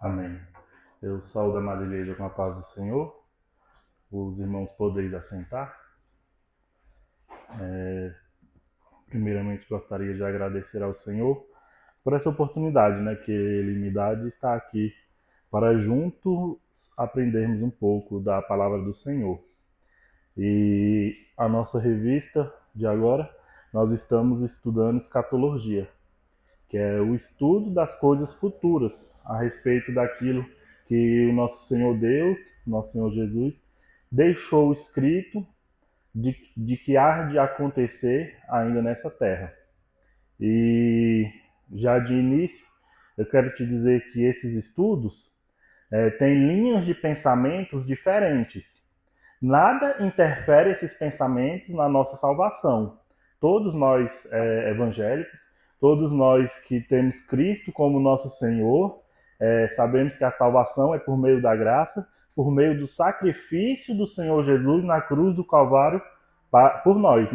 Amém. Eu saúdo a Madre Igreja com a paz do Senhor. Os irmãos podeis assentar. Primeiramente, gostaria de agradecer ao Senhor por essa oportunidade, que Ele me dá de estar aqui para juntos aprendermos um pouco da palavra do Senhor. E a nossa revista de agora, nós estamos estudando escatologia, que é o estudo das coisas futuras a respeito daquilo que o nosso Senhor Deus, nosso Senhor Jesus, deixou escrito de que há de acontecer ainda nessa terra. E já de início, eu quero te dizer que esses estudos têm linhas de pensamentos diferentes. Nada interfere esses pensamentos na nossa salvação. Todos nós evangélicos, todos nós que temos Cristo como nosso Senhor, sabemos que a salvação é por meio da graça, por meio do sacrifício do Senhor Jesus na cruz do Calvário por nós,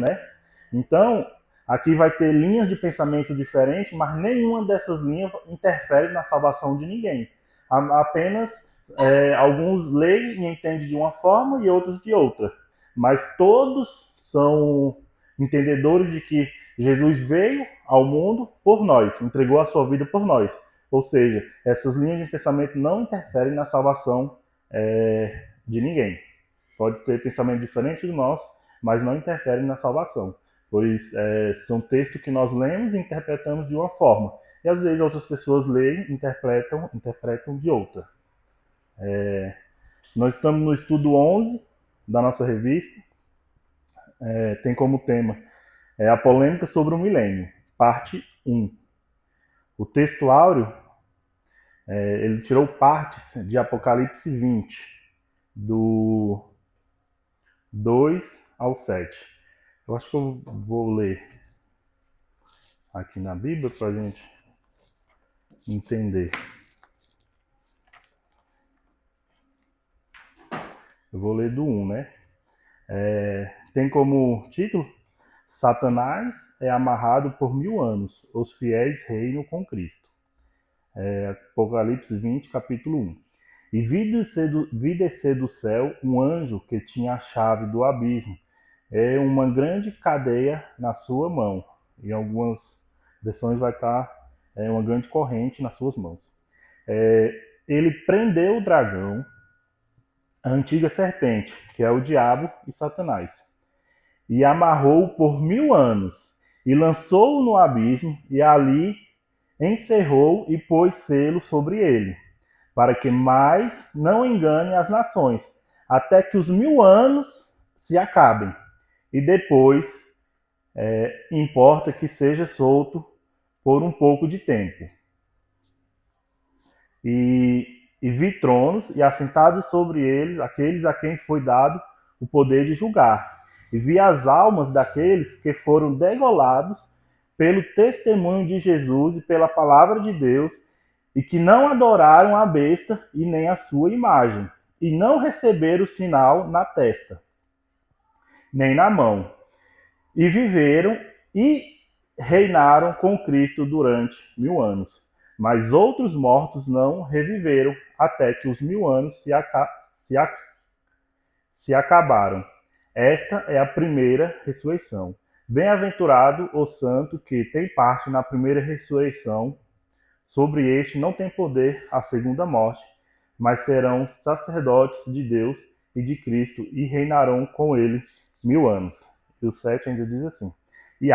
Então, aqui vai ter linhas de pensamento diferentes, mas nenhuma dessas linhas interfere na salvação de ninguém. Apenas alguns leem e entendem de uma forma e outros de outra. Mas todos são entendedores de que Jesus veio ao mundo por nós, entregou a sua vida por nós. Ou seja, essas linhas de pensamento não interferem na salvação de ninguém. Pode ter pensamento diferente do nosso, mas não interferem na salvação. Pois são textos que nós lemos e interpretamos de uma forma. E às vezes outras pessoas leem e interpretam de outra. Nós estamos no estudo 11 da nossa revista. Tem como tema a polêmica sobre o milênio, parte 1. O texto áureo, ele tirou partes de Apocalipse 20, do 2 ao 7. Eu acho que eu vou ler aqui na Bíblia para a gente entender. Eu vou ler do 1, tem como título: Satanás é amarrado por 1000 anos, os fiéis reinam com Cristo. Apocalipse 20, capítulo 1. E vi descer do céu um anjo que tinha a chave do abismo, uma grande cadeia na sua mão. Em algumas versões vai estar uma grande corrente nas suas mãos. Ele prendeu o dragão, a antiga serpente, que é o diabo e Satanás, e amarrou-o por 1000 anos, e lançou-o no abismo, e ali encerrou e pôs selo sobre ele, para que mais não engane as nações, até que os 1000 anos se acabem. E depois importa que seja solto por um pouco de tempo. E vi tronos, e assentados sobre eles, aqueles a quem foi dado o poder de julgar. E vi as almas daqueles que foram degolados pelo testemunho de Jesus e pela palavra de Deus, e que não adoraram a besta e nem a sua imagem, e não receberam o sinal na testa, nem na mão. E viveram e reinaram com Cristo durante 1000 anos. Mas outros mortos não reviveram até que os 1000 anos se acabaram. Esta é a primeira ressurreição. Bem-aventurado o santo que tem parte na primeira ressurreição. Sobre este não tem poder a segunda morte, mas serão sacerdotes de Deus e de Cristo e reinarão com ele 1000 anos. E o 7 ainda diz assim: e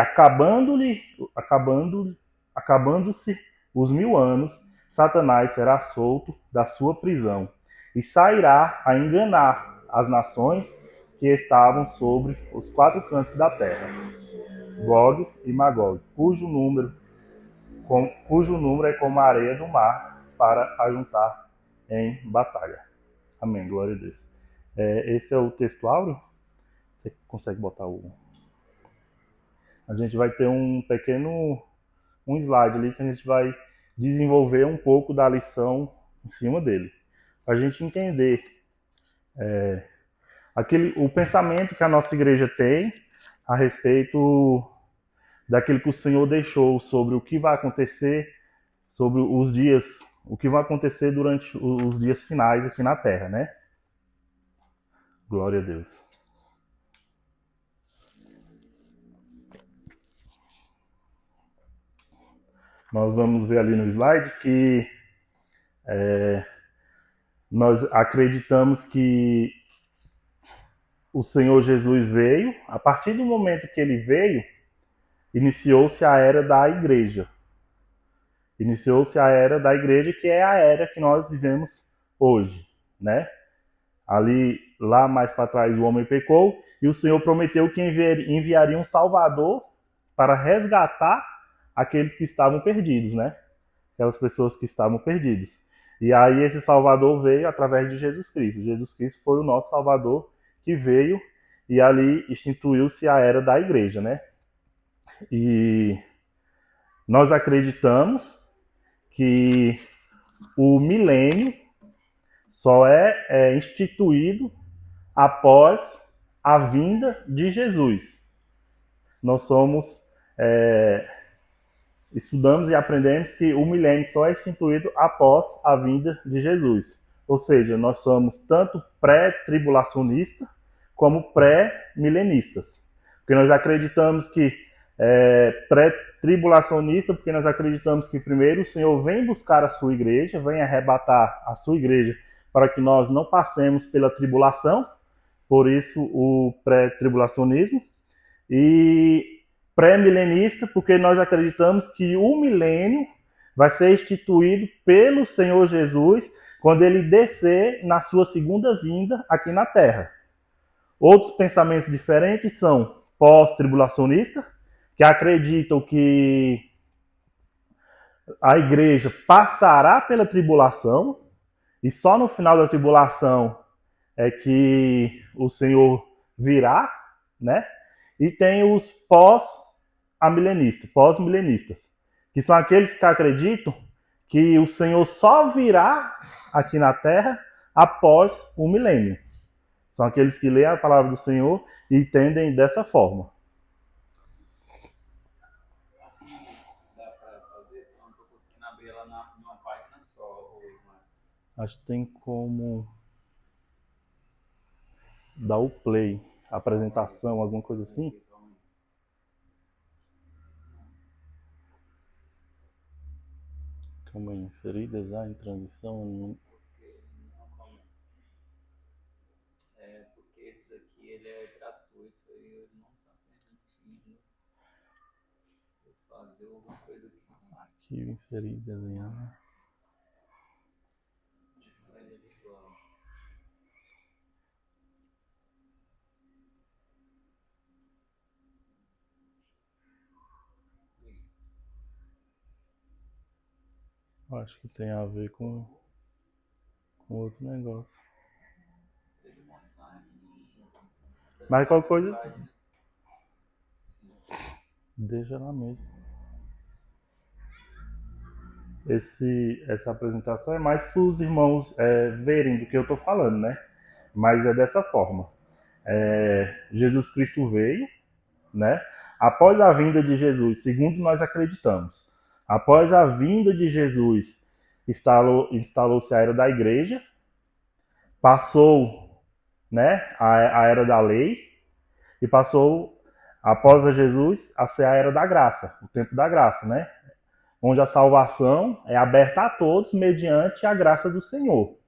acabando-se os 1000 anos, Satanás será solto da sua prisão e sairá a enganar as nações que estavam sobre os 4 cantos da terra, Gog e Magog, cujo número é como a areia do mar, para ajuntar em batalha. Amém, glória a Deus. Esse é o texto áureo. Você consegue botar o... A gente vai ter um slide ali que a gente vai desenvolver um pouco da lição em cima dele, para a gente entender o pensamento que a nossa igreja tem a respeito daquilo que o Senhor deixou sobre o que vai acontecer, sobre os dias o que vai acontecer durante os dias finais aqui na Terra, né? Glória a Deus. Nós vamos ver ali no slide que nós acreditamos que o Senhor Jesus veio, a partir do momento que ele veio, iniciou-se a era da igreja. Iniciou-se a era da igreja, que é a era que nós vivemos hoje, né? Ali, lá mais para trás, o homem pecou e o Senhor prometeu que enviaria um Salvador para resgatar aqueles que estavam perdidos, né? Aquelas pessoas que estavam perdidas. E aí esse Salvador veio através de Jesus Cristo. Jesus Cristo foi o nosso Salvador que veio e ali instituiu-se a era da igreja, né? E nós acreditamos que o milênio só é instituído após a vinda de Jesus. Nós estudamos e aprendemos que o milênio só é instituído após a vinda de Jesus. Ou seja, nós somos tanto pré-tribulacionistas como pré-milenistas. Porque nós acreditamos que pré-tribulacionista, porque nós acreditamos que primeiro o Senhor vem buscar a sua igreja, vem arrebatar a sua igreja para que nós não passemos pela tribulação, por isso o pré-tribulacionismo. E pré-milenista, porque nós acreditamos que o milênio vai ser instituído pelo Senhor Jesus quando ele descer na sua segunda vinda aqui na Terra. Outros pensamentos diferentes são pós-tribulacionista, que acreditam que a igreja passará pela tribulação e só no final da tribulação é que o Senhor virá, né? E tem os pós-milenistas, que são aqueles que acreditam que o Senhor só virá aqui na Terra após o milênio. São aqueles que leem a palavra do Senhor e entendem dessa forma. Acho que tem como dar o play, apresentação, alguma coisa assim. Calma aí, inserir design, transição. Porque esse daqui ele é gratuito e ele não está permitindo eu fazer alguma coisa aqui. Arquivo, inserir, desenhar. Acho que tem a ver com outro negócio. Mas qualquer coisa, deixa lá mesmo. Essa apresentação é mais para os irmãos verem do que eu estou falando, né? Mas é dessa forma. Jesus Cristo veio, né? Após a vinda de Jesus, segundo nós acreditamos, após a vinda de Jesus, instalou-se a era da igreja, passou, né, a era da lei e passou, após a Jesus, a ser a era da graça, o tempo da graça, né? Onde a salvação é aberta a todos mediante a graça do Senhor.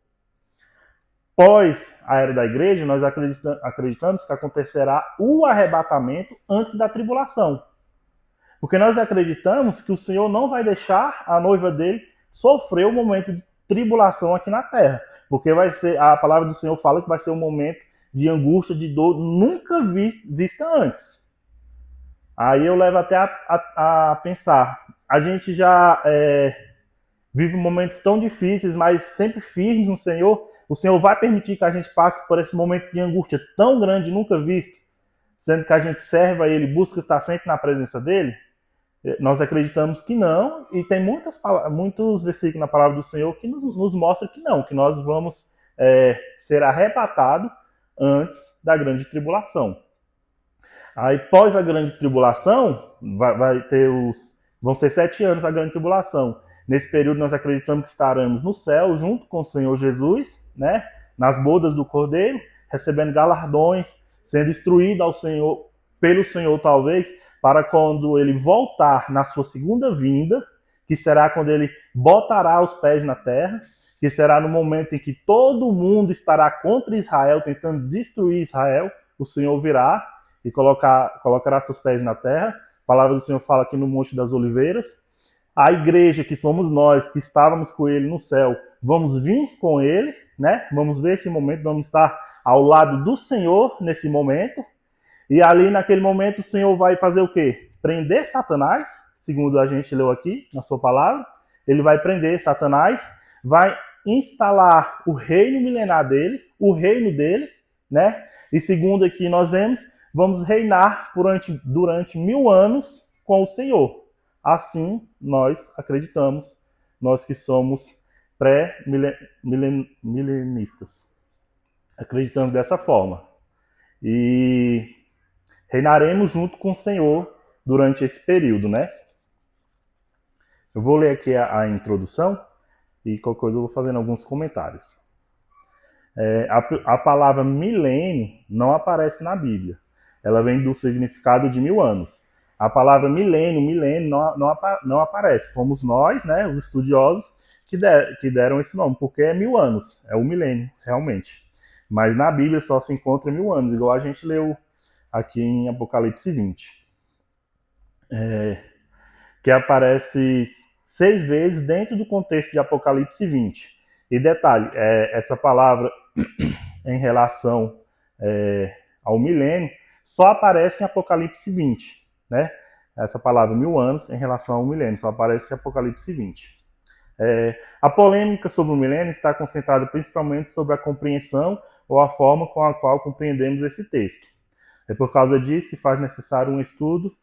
Pós a era da igreja, nós acreditamos que acontecerá o arrebatamento antes da tribulação. Porque nós acreditamos que o Senhor não vai deixar a noiva dele sofrer um momento de tribulação aqui na terra. Porque vai ser, a palavra do Senhor fala que vai ser um momento de angústia, de dor nunca vista antes. Aí eu levo até a pensar, a gente já vive momentos tão difíceis, mas sempre firmes no Senhor. O Senhor vai permitir que a gente passe por esse momento de angústia tão grande, nunca visto, sendo que a gente serve a Ele, busca estar sempre na presença dEle? Nós acreditamos que não, e tem muitos versículos na palavra do Senhor que nos mostram que não, que nós vamos ser arrebatados antes da grande tribulação. Aí, pós a grande tribulação, vão ser 7 anos a grande tribulação. Nesse período nós acreditamos que estaremos no céu junto com o Senhor Jesus, né? Nas bodas do Cordeiro, recebendo galardões, sendo instruído ao Senhor, pelo Senhor talvez, para quando ele voltar na sua segunda vinda, que será quando ele botará os pés na terra, que será no momento em que todo mundo estará contra Israel, tentando destruir Israel, o Senhor virá e colocará seus pés na terra. A palavra do Senhor fala aqui no Monte das Oliveiras. A igreja, que somos nós, que estávamos com ele no céu, vamos vir com ele, né? Vamos ver esse momento, vamos estar ao lado do Senhor nesse momento. E ali, naquele momento, o Senhor vai fazer o quê? Prender Satanás, segundo a gente leu aqui na sua palavra. Ele vai prender Satanás, vai instalar o reino milenar dele, o reino dele, né? E segundo aqui nós vemos, vamos reinar durante 1000 anos com o Senhor. Assim nós acreditamos, nós que somos pré-milenistas. Acreditamos dessa forma. E reinaremos junto com o Senhor durante esse período, né? Eu vou ler aqui a introdução e qualquer coisa eu vou fazendo alguns comentários. A palavra milênio não aparece na Bíblia. Ela vem do significado de 1000 anos. A palavra milênio não aparece. Fomos nós, né, os estudiosos, que deram esse nome, porque é 1000 anos. É o milênio, realmente. Mas na Bíblia só se encontra 1000 anos, igual a gente leu aqui em Apocalipse 20. Que aparece 6 vezes dentro do contexto de Apocalipse 20. E detalhe, essa palavra em relação ao milênio só aparece em Apocalipse 20, né? Essa palavra 1000 anos em relação ao milênio só aparece em Apocalipse 20. A polêmica sobre o milênio está concentrada principalmente sobre a compreensão ou a forma com a qual compreendemos esse texto. É por causa disso que faz necessário um estudo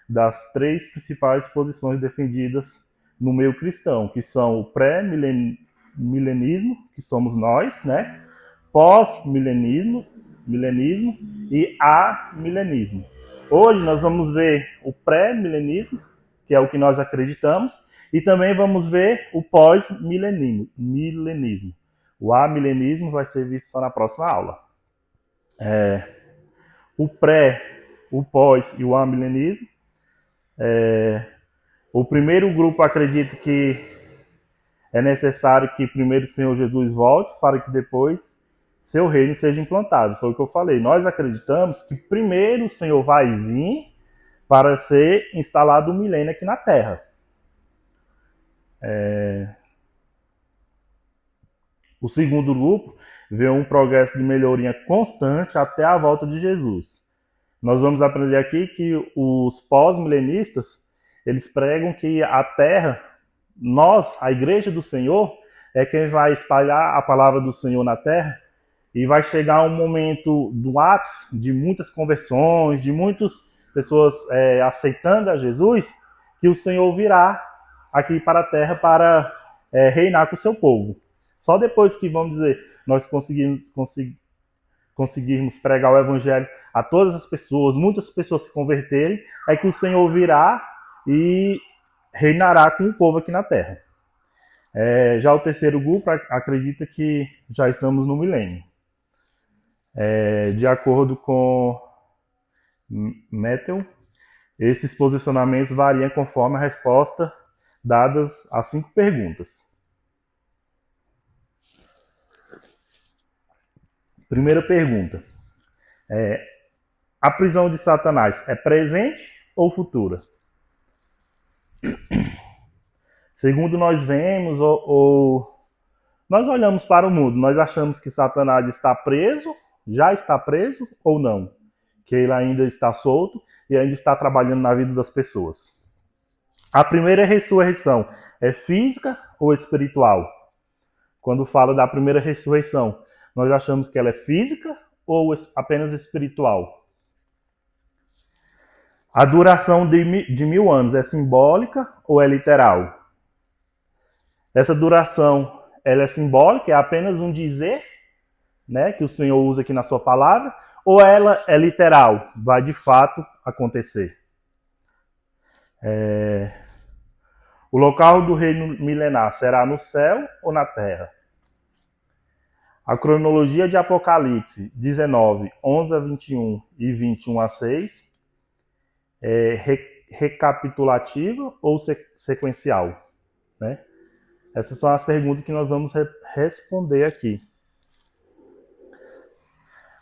das 3 principais posições defendidas no meio cristão, que são o pré-milenismo, que somos nós, né? Pós-milenismo e amilenismo. Hoje nós vamos ver o pré-milenismo, que é o que nós acreditamos, e também vamos ver o pós-milenismo. O amilenismo vai ser visto só na próxima aula. O pré, o pós e o amilenismo. O primeiro grupo acredita que é necessário que primeiro o Senhor Jesus volte para que depois seu reino seja implantado. Foi o que eu falei. Nós acreditamos que primeiro o Senhor vai vir para ser instalado um milênio aqui na Terra. O segundo grupo vê um progresso de melhoria constante até a volta de Jesus. Nós vamos aprender aqui que os pós-milenistas, eles pregam que a Terra, nós, a Igreja do Senhor, é quem vai espalhar a palavra do Senhor na Terra, e vai chegar um momento do ápice de muitas conversões, de muitas pessoas aceitando a Jesus, que o Senhor virá aqui para a Terra para reinar com o seu povo. Só depois que, vamos dizer, nós conseguirmos pregar o Evangelho a todas as pessoas, muitas pessoas se converterem, é que o Senhor virá e reinará com o povo aqui na Terra. Já o terceiro grupo acredita que já estamos no milênio. De acordo com Mettel, esses posicionamentos variam conforme a resposta dadas às 5 perguntas. Primeira pergunta. A prisão de Satanás é presente ou futura? Segundo nós vemos, nós olhamos para o mundo, nós achamos que Satanás está preso, já está preso ou não? Que ele ainda está solto e ainda está trabalhando na vida das pessoas. A primeira ressurreição é física ou espiritual? Quando fala da primeira ressurreição, nós achamos que ela é física ou apenas espiritual? A duração de 1000 anos é simbólica ou é literal? Essa duração ela é simbólica, é apenas um dizer, né, que o Senhor usa aqui na sua palavra, ou ela é literal, vai de fato acontecer? O local do reino milenar será no céu ou na terra? A cronologia de Apocalipse 19, 11 a 21 e 21 a 6 é recapitulativa ou sequencial? Né? Essas são as perguntas que nós vamos responder aqui.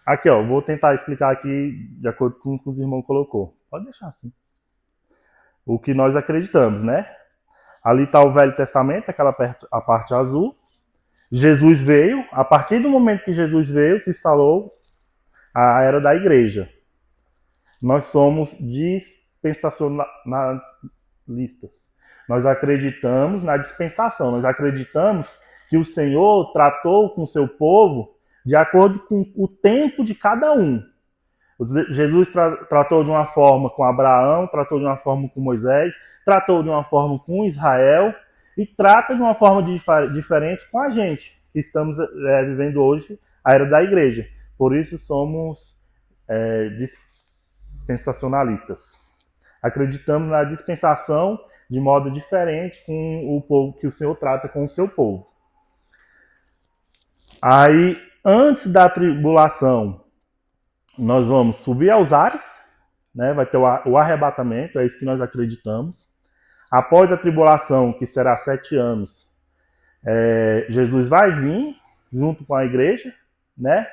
Aqui, ó, vou tentar explicar aqui de acordo com o que os irmãos colocou. Pode deixar assim. O que nós acreditamos, né? Ali está o Velho Testamento, a parte azul. Jesus veio. A partir do momento que Jesus veio, se instalou a era da igreja. Nós somos dispensacionalistas. Nós acreditamos na dispensação. Nós acreditamos que o Senhor tratou com o seu povo de acordo com o tempo de cada um. Jesus tratou de uma forma com Abraão, tratou de uma forma com Moisés, tratou de uma forma com Israel e trata de uma forma diferente com a gente, que estamos vivendo hoje a era da igreja. Por isso somos dispensacionalistas. Acreditamos na dispensação de modo diferente com o povo que o Senhor trata com o seu povo. Aí, antes da tribulação, nós vamos subir aos ares, né? Vai ter o arrebatamento, é isso que nós acreditamos. Após a tribulação, que será 7 anos, Jesus vai vir junto com a igreja, né?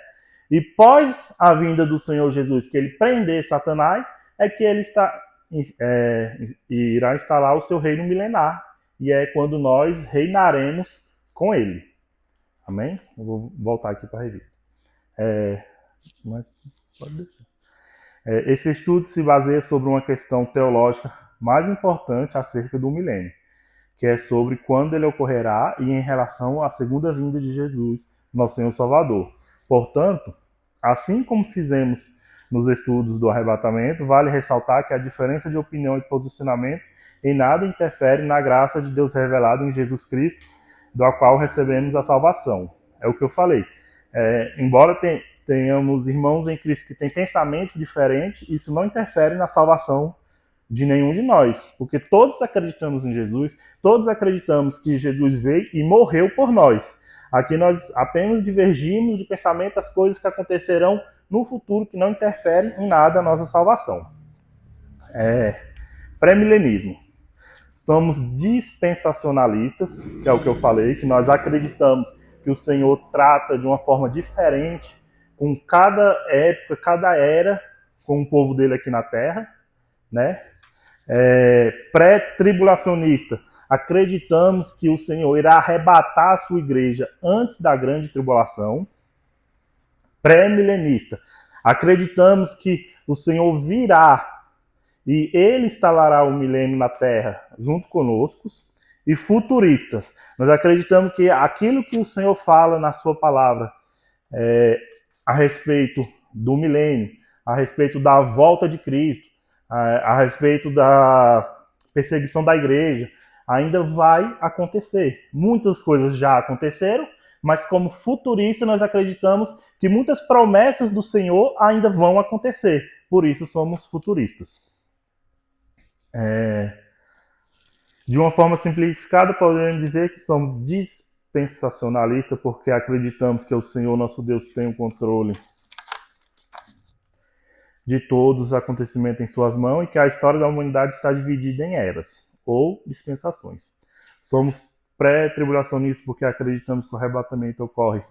E pós a vinda do Senhor Jesus, que ele prender Satanás, é que ele irá instalar o seu reino milenar. E é quando nós reinaremos com ele. Amém? Eu vou voltar aqui para a revista. Mas pode deixar. Esse estudo se baseia sobre uma questão teológica mais importante acerca do milênio, que é sobre quando ele ocorrerá e em relação à segunda vinda de Jesus, nosso Senhor Salvador. Portanto, assim como fizemos nos estudos do arrebatamento, vale ressaltar que a diferença de opinião e posicionamento em nada interfere na graça de Deus revelada em Jesus Cristo, do qual recebemos a salvação. É o que eu falei. Embora tenhamos irmãos em Cristo que têm pensamentos diferentes, isso não interfere na salvação de nenhum de nós, porque todos acreditamos em Jesus, todos acreditamos que Jesus veio e morreu por nós. Aqui nós apenas divergimos de pensamento das coisas que acontecerão no futuro, que não interferem em nada a nossa salvação. Pré-milenismo. Somos dispensacionalistas, que é o que eu falei, que nós acreditamos que o Senhor trata de uma forma diferente com cada época, cada era, com o povo dele aqui na Terra, né? Pré-tribulacionista. Acreditamos que o Senhor irá arrebatar a sua igreja antes da grande tribulação. Pré-milenista. Acreditamos que o Senhor virá e ele instalará o milênio na Terra junto conosco. E futuristas. Nós acreditamos que aquilo que o Senhor fala na sua palavra a respeito do milênio, a respeito da volta de Cristo, a respeito da perseguição da igreja, ainda vai acontecer. Muitas coisas já aconteceram, mas como futurista nós acreditamos que muitas promessas do Senhor ainda vão acontecer. Por isso somos futuristas. De uma forma simplificada, podemos dizer que somos dispensacionalistas porque acreditamos que o Senhor, nosso Deus, tem o controle de todos os acontecimentos em suas mãos e que a história da humanidade está dividida em eras ou dispensações. Somos pré-tribulacionistas porque acreditamos que o arrebatamento ocorre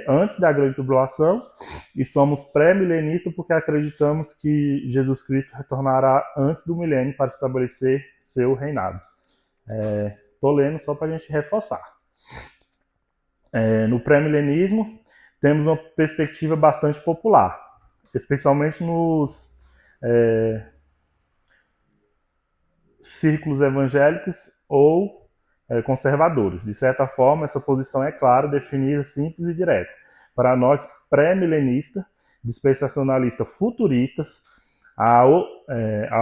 antes da grande tribulação e somos pré-milenistas porque acreditamos que Jesus Cristo retornará antes do milênio para estabelecer seu reinado. Estou lendo só para a gente reforçar. No pré-milenismo, temos uma perspectiva bastante popular, especialmente nos círculos evangélicos ou conservadores. De certa forma, essa posição é clara, definida, simples e direta. Para nós, pré-milenistas, dispensacionalistas futuristas, há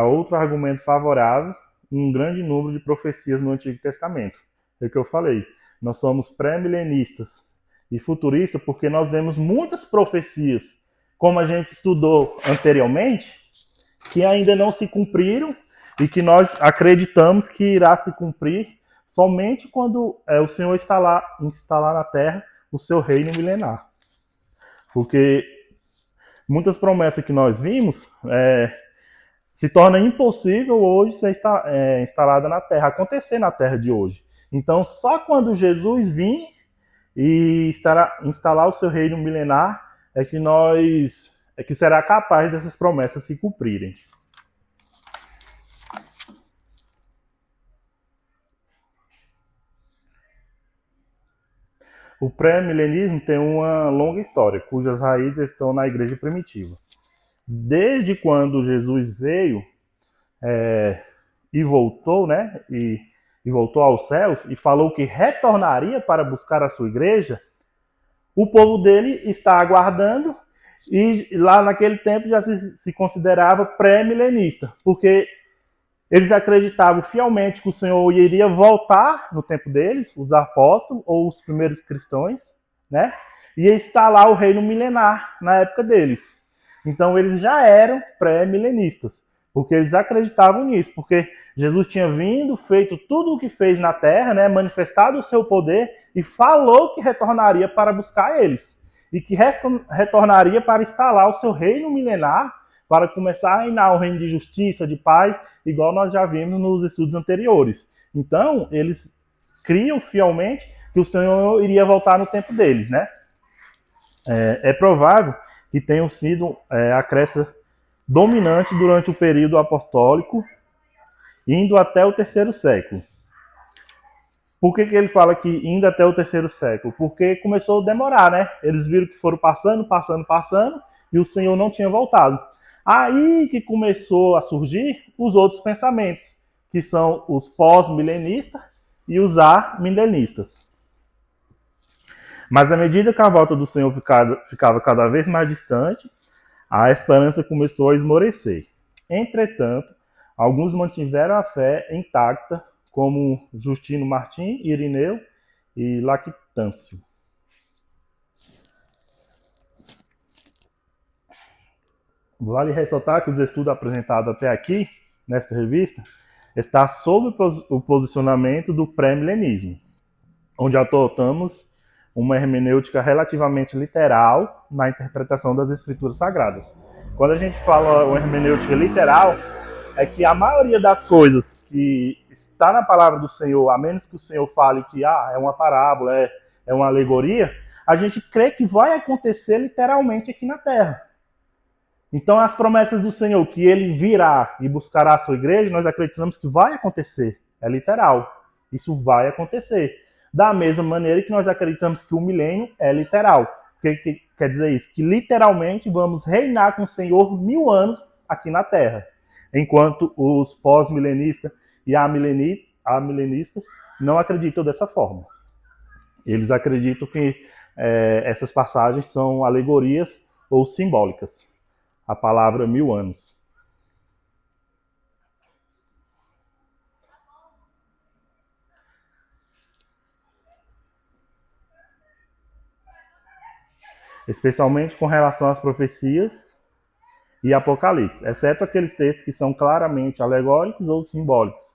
outro argumento favorável, um grande número de profecias no Antigo Testamento. É o que eu falei. Nós somos pré-milenistas e futuristas porque nós vemos muitas profecias, como a gente estudou anteriormente, que ainda não se cumpriram e que nós acreditamos que irá se cumprir somente quando o Senhor instalar na terra o seu reino milenar. Porque muitas promessas que nós vimos se torna impossível hoje ser instalada na terra, acontecer na terra de hoje. Então, só quando Jesus vir e instalar o seu reino milenar é que será capaz dessas promessas se cumprirem. O pré-milenismo tem uma longa história, cujas raízes estão na igreja primitiva. Desde quando Jesus veio e voltou, né, e voltou aos céus e falou que retornaria para buscar a sua igreja, o povo dele está aguardando e lá naquele tempo já se considerava pré-milenista, porque eles acreditavam fielmente que o Senhor iria voltar no tempo deles, os apóstolos ou os primeiros cristãos, né? E instalar o reino milenar na época deles. Então eles já eram pré-milenistas, porque eles acreditavam nisso, porque Jesus tinha vindo, feito tudo o que fez na terra, né? Manifestado o seu poder e falou que retornaria para buscar eles. E que retornaria para instalar o seu reino milenar, para começar a reinar um reino de justiça, de paz, igual nós já vimos nos estudos anteriores. Então, eles criam fielmente que o Senhor iria voltar no tempo deles, né? É provável que tenham sido a crença dominante durante o período apostólico, indo até o 3º século. Por que ele fala que indo até o 3º século? Porque começou a demorar, né? Eles viram que foram passando, e o Senhor não tinha voltado. Aí que começou a surgir os outros pensamentos, que são os pós-milenistas e os amilenistas. Mas à medida que a volta do Senhor ficava cada vez mais distante, a esperança começou a esmorecer. Entretanto, alguns mantiveram a fé intacta, como Justino Martim, Irineu e Lactâncio. Vale ressaltar que os estudos apresentados até aqui, nesta revista, está sob o posicionamento do pré-milenismo, onde adotamos uma hermenêutica relativamente literal na interpretação das escrituras sagradas. Quando a gente fala uma hermenêutica literal, é que a maioria das coisas que está na palavra do Senhor, a menos que o Senhor fale que é uma parábola, é uma alegoria, a gente crê que vai acontecer literalmente aqui na Terra. Então, as promessas do Senhor, que ele virá e buscará a sua igreja, nós acreditamos que vai acontecer. É literal. Isso vai acontecer. Da mesma maneira que nós acreditamos que o milênio é literal. O que quer dizer isso? Que literalmente vamos reinar com o Senhor 1000 anos aqui na Terra. Enquanto os pós-milenistas e amilenistas não acreditam dessa forma. Eles acreditam que essas passagens são alegorias ou simbólicas. A palavra 1000 anos. Especialmente com relação às profecias e Apocalipse, exceto aqueles textos que são claramente alegóricos ou simbólicos,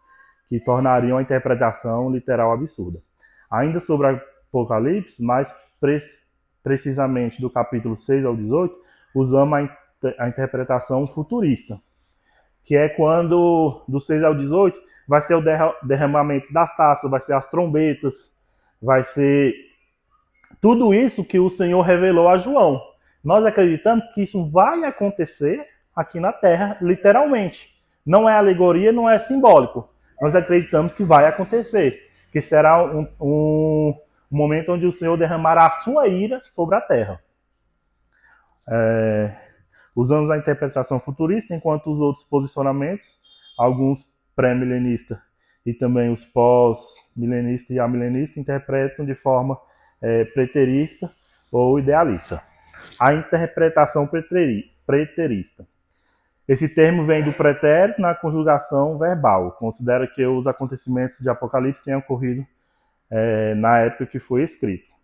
que tornariam a interpretação literal absurda. Ainda sobre Apocalipse, mais precisamente do capítulo 6 ao 18, usamos a interpretação futurista, que é quando, do 6 ao 18, vai ser o derramamento das taças, vai ser as trombetas, vai ser tudo isso que o Senhor revelou a João. Nós acreditamos que isso vai acontecer aqui na Terra, literalmente. Não é alegoria, não é simbólico. Nós acreditamos que vai acontecer, que será um momento onde o Senhor derramará a sua ira sobre a Terra. Usamos a interpretação futurista, enquanto os outros posicionamentos, alguns pré-milenistas e também os pós-milenistas e amilenistas, interpretam de forma preterista ou idealista. A interpretação preterista. Esse termo vem do pretérito na conjugação verbal. Considera que os acontecimentos de Apocalipse tenham ocorrido na época que foi escrito.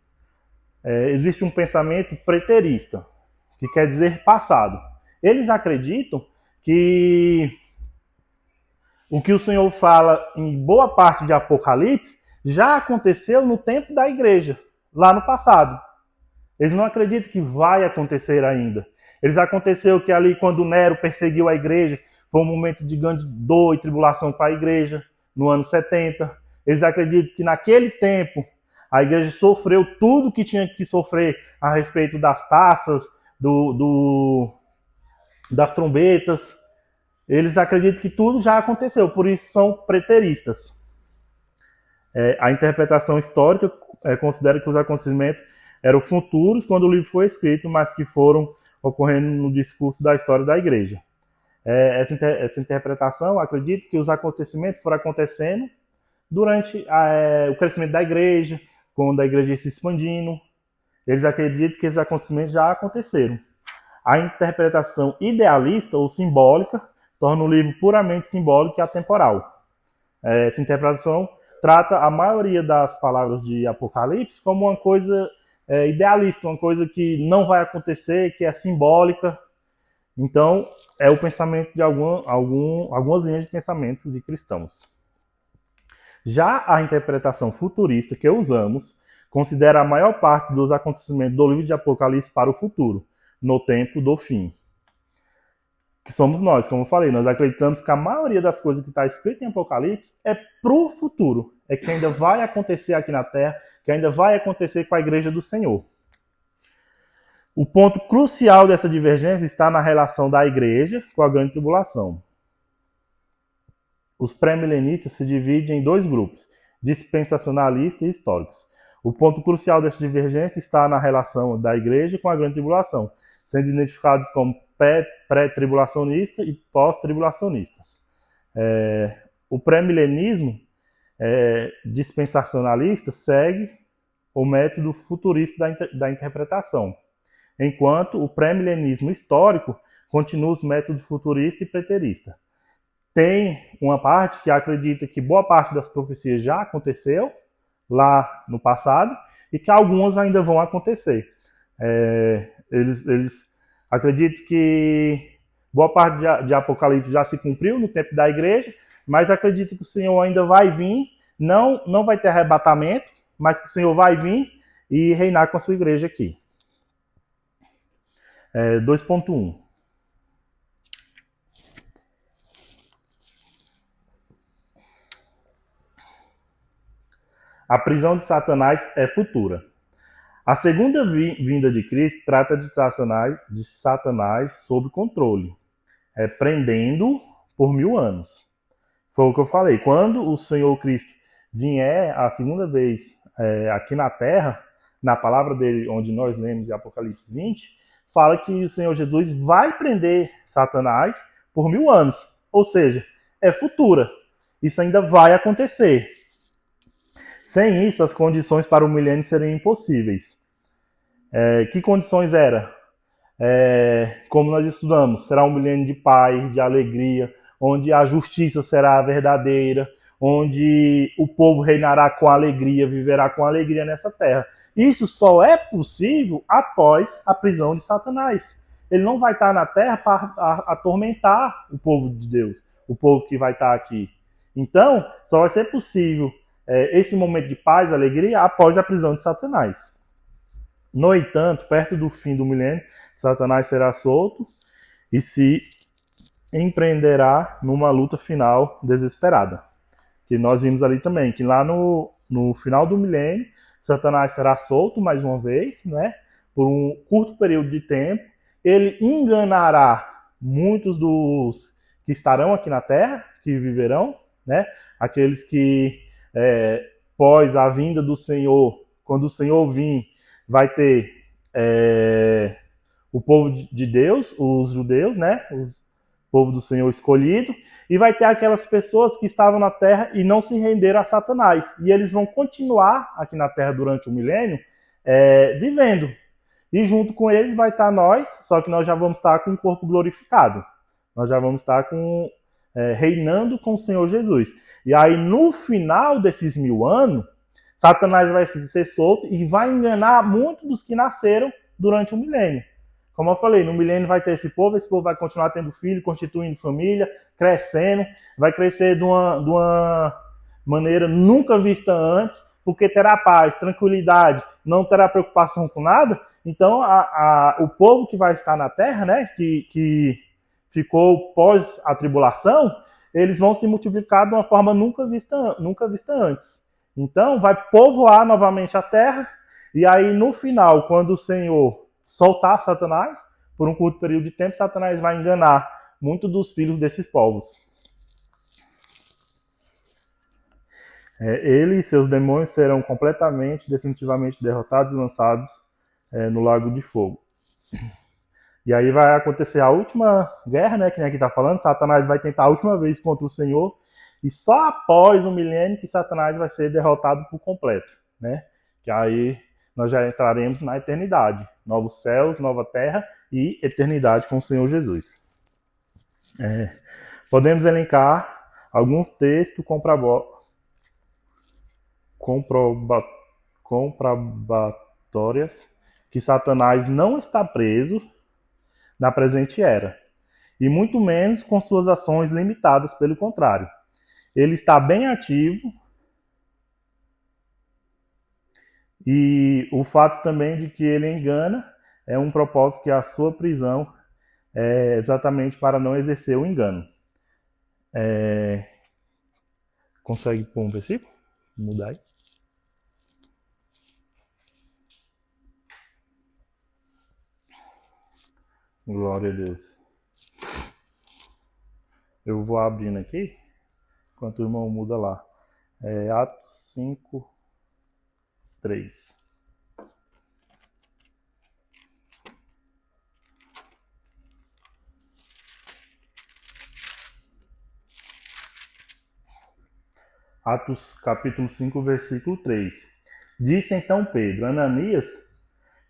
Existe um pensamento preterista, que quer dizer passado. Eles acreditam que O que o Senhor fala em boa parte de Apocalipse já aconteceu no tempo da igreja, lá no passado. Eles não acreditam que vai acontecer ainda. Eles aconteceu que ali, quando Nero perseguiu a igreja, foi um momento de grande dor e tribulação para a igreja, no ano 70. Eles acreditam que naquele tempo a igreja sofreu tudo que tinha que sofrer a respeito das taças, das trombetas. Eles acreditam que tudo já aconteceu, por isso são preteristas. A interpretação histórica considera que os acontecimentos eram futuros quando o livro foi escrito, mas que foram ocorrendo no discurso da história da igreja. Essa interpretação acredita que os acontecimentos foram acontecendo durante o crescimento da igreja, quando a igreja ia se expandindo. Eles acreditam que esses acontecimentos já aconteceram. A interpretação idealista ou simbólica torna o livro puramente simbólico e atemporal. Essa interpretação trata a maioria das palavras de Apocalipse como uma coisa idealista, uma coisa que não vai acontecer, que é simbólica. Então, é o pensamento de algumas linhas de pensamentos de cristãos. Já a interpretação futurista que usamos considera a maior parte dos acontecimentos do livro de Apocalipse para o futuro, no tempo do fim. Que somos nós, como eu falei, nós acreditamos que a maioria das coisas que está escrita em Apocalipse é para o futuro, é que ainda vai acontecer aqui na Terra, que ainda vai acontecer com a igreja do Senhor. O ponto crucial dessa divergência está na relação da igreja com a grande tribulação. Os pré-milenistas se dividem em dois grupos, dispensacionalistas e históricos. O ponto crucial dessa divergência está na relação da igreja com a grande tribulação, sendo identificados como pré-tribulacionistas e pós-tribulacionistas. O pré-milenismo dispensacionalista segue o método futurista da interpretação, enquanto o pré-milenismo histórico continua os métodos futurista e preterista. Tem uma parte que acredita que boa parte das profecias já aconteceu lá no passado e que algumas ainda vão acontecer. Eles acreditam que boa parte de Apocalipse já se cumpriu no tempo da igreja, mas acreditam que o Senhor ainda vai vir, não vai ter arrebatamento, mas que o Senhor vai vir e reinar com a sua igreja aqui. 2.1. A prisão de Satanás é futura. A segunda vinda de Cristo trata de Satanás sob controle, prendendo por 1000 anos. Foi o que eu falei. Quando o Senhor Cristo vier a segunda vez aqui na Terra, na palavra dele, onde nós lemos em Apocalipse 20, fala que o Senhor Jesus vai prender Satanás por 1000 anos. Ou seja, é futura. Isso ainda vai acontecer. Sem isso, as condições para o milênio seriam impossíveis. Que condições eram? Como nós estudamos, será um milênio de paz, de alegria, onde a justiça será verdadeira, onde o povo reinará com alegria, viverá com alegria nessa terra. Isso só é possível após a prisão de Satanás. Ele não vai estar na terra para atormentar o povo de Deus, o povo que vai estar aqui. Então, só vai ser possível esse momento de paz, alegria, após a prisão de Satanás. No entanto, perto do fim do milênio, Satanás será solto e se empreenderá numa luta final desesperada. Que nós vimos ali também, que lá no final do milênio, Satanás será solto mais uma vez, né, por um curto período de tempo. Ele enganará muitos dos que estarão aqui na Terra, que viverão, né, aqueles que pós a vinda do Senhor, quando o Senhor vir, vai ter o povo de Deus, os judeus, né, o povo do Senhor escolhido, e vai ter aquelas pessoas que estavam na terra e não se renderam a Satanás. E eles vão continuar aqui na terra durante o milênio, vivendo. E junto com eles vai estar nós, só que nós já vamos estar com o corpo glorificado. Nós já vamos estar reinando com o Senhor Jesus. E aí, no final desses 1000 anos, Satanás vai ser solto e vai enganar muitos dos que nasceram durante o milênio. Como eu falei, no milênio vai ter esse povo vai continuar tendo filho, constituindo família, crescendo, vai crescer de uma maneira nunca vista antes, porque terá paz, tranquilidade, não terá preocupação com nada. Então, o povo que vai estar na terra, né, que ficou pós a tribulação, eles vão se multiplicar de uma forma nunca vista antes. Então, vai povoar novamente a terra, e aí no final, quando o Senhor soltar Satanás, por um curto período de tempo, Satanás vai enganar muitos dos filhos desses povos. Ele e seus demônios serão completamente, definitivamente derrotados e lançados no lago de fogo. E aí vai acontecer a última guerra, né, que nem aqui está falando. Satanás vai tentar a última vez contra o Senhor, e só após o milênio que Satanás vai ser derrotado por completo, né? Que aí nós já entraremos na eternidade. Novos céus, nova terra e eternidade com o Senhor Jesus. Podemos elencar alguns textos comprobatórias que Satanás não está preso na presente era, e muito menos com suas ações limitadas, pelo contrário. Ele está bem ativo, e o fato também de que ele engana é um propósito, que a sua prisão é exatamente para não exercer o engano. Consegue pôr um versículo? Mudar aí. Glória a Deus. Eu vou abrindo aqui, enquanto o irmão muda lá. Atos 5, 3. Atos capítulo 5, versículo 3. Disse então Pedro: Ananias,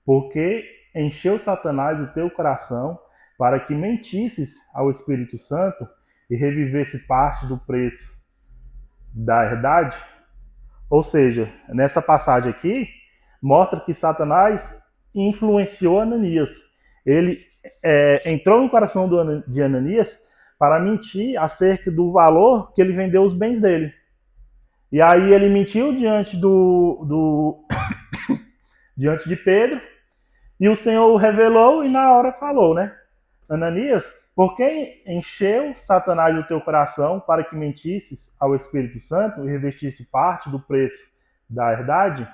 por que encheu Satanás o teu coração para que mentisses ao Espírito Santo e revivesse parte do preço da herdade? Ou seja, nessa passagem aqui, mostra que Satanás influenciou Ananias. Ele entrou no coração de Ananias para mentir acerca do valor que ele vendeu os bens dele. E aí ele mentiu diante diante de Pedro, e o Senhor o revelou e na hora falou, né? Ananias, por que encheu Satanás o teu coração para que mentisses ao Espírito Santo e revestisse parte do preço da herdade?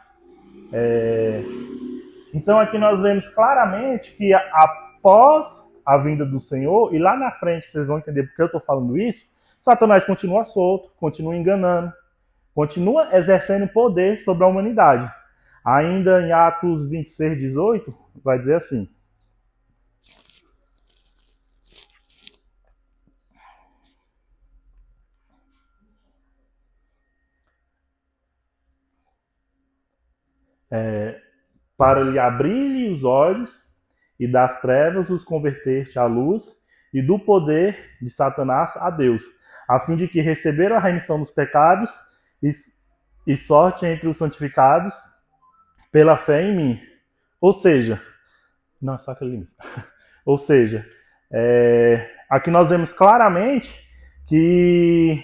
Então aqui nós vemos claramente que após a vinda do Senhor, e lá na frente vocês vão entender porque eu estou falando isso, Satanás continua solto, continua enganando, continua exercendo poder sobre a humanidade. Ainda em Atos 26, 18, vai dizer assim: para lhe abrir os olhos e das trevas os converter-te à luz, e do poder de Satanás a Deus, a fim de que receberam a remissão dos pecados e sorte entre os santificados pela fé em mim. Ou seja, não, só aquele limite. Ou seja, aqui nós vemos claramente que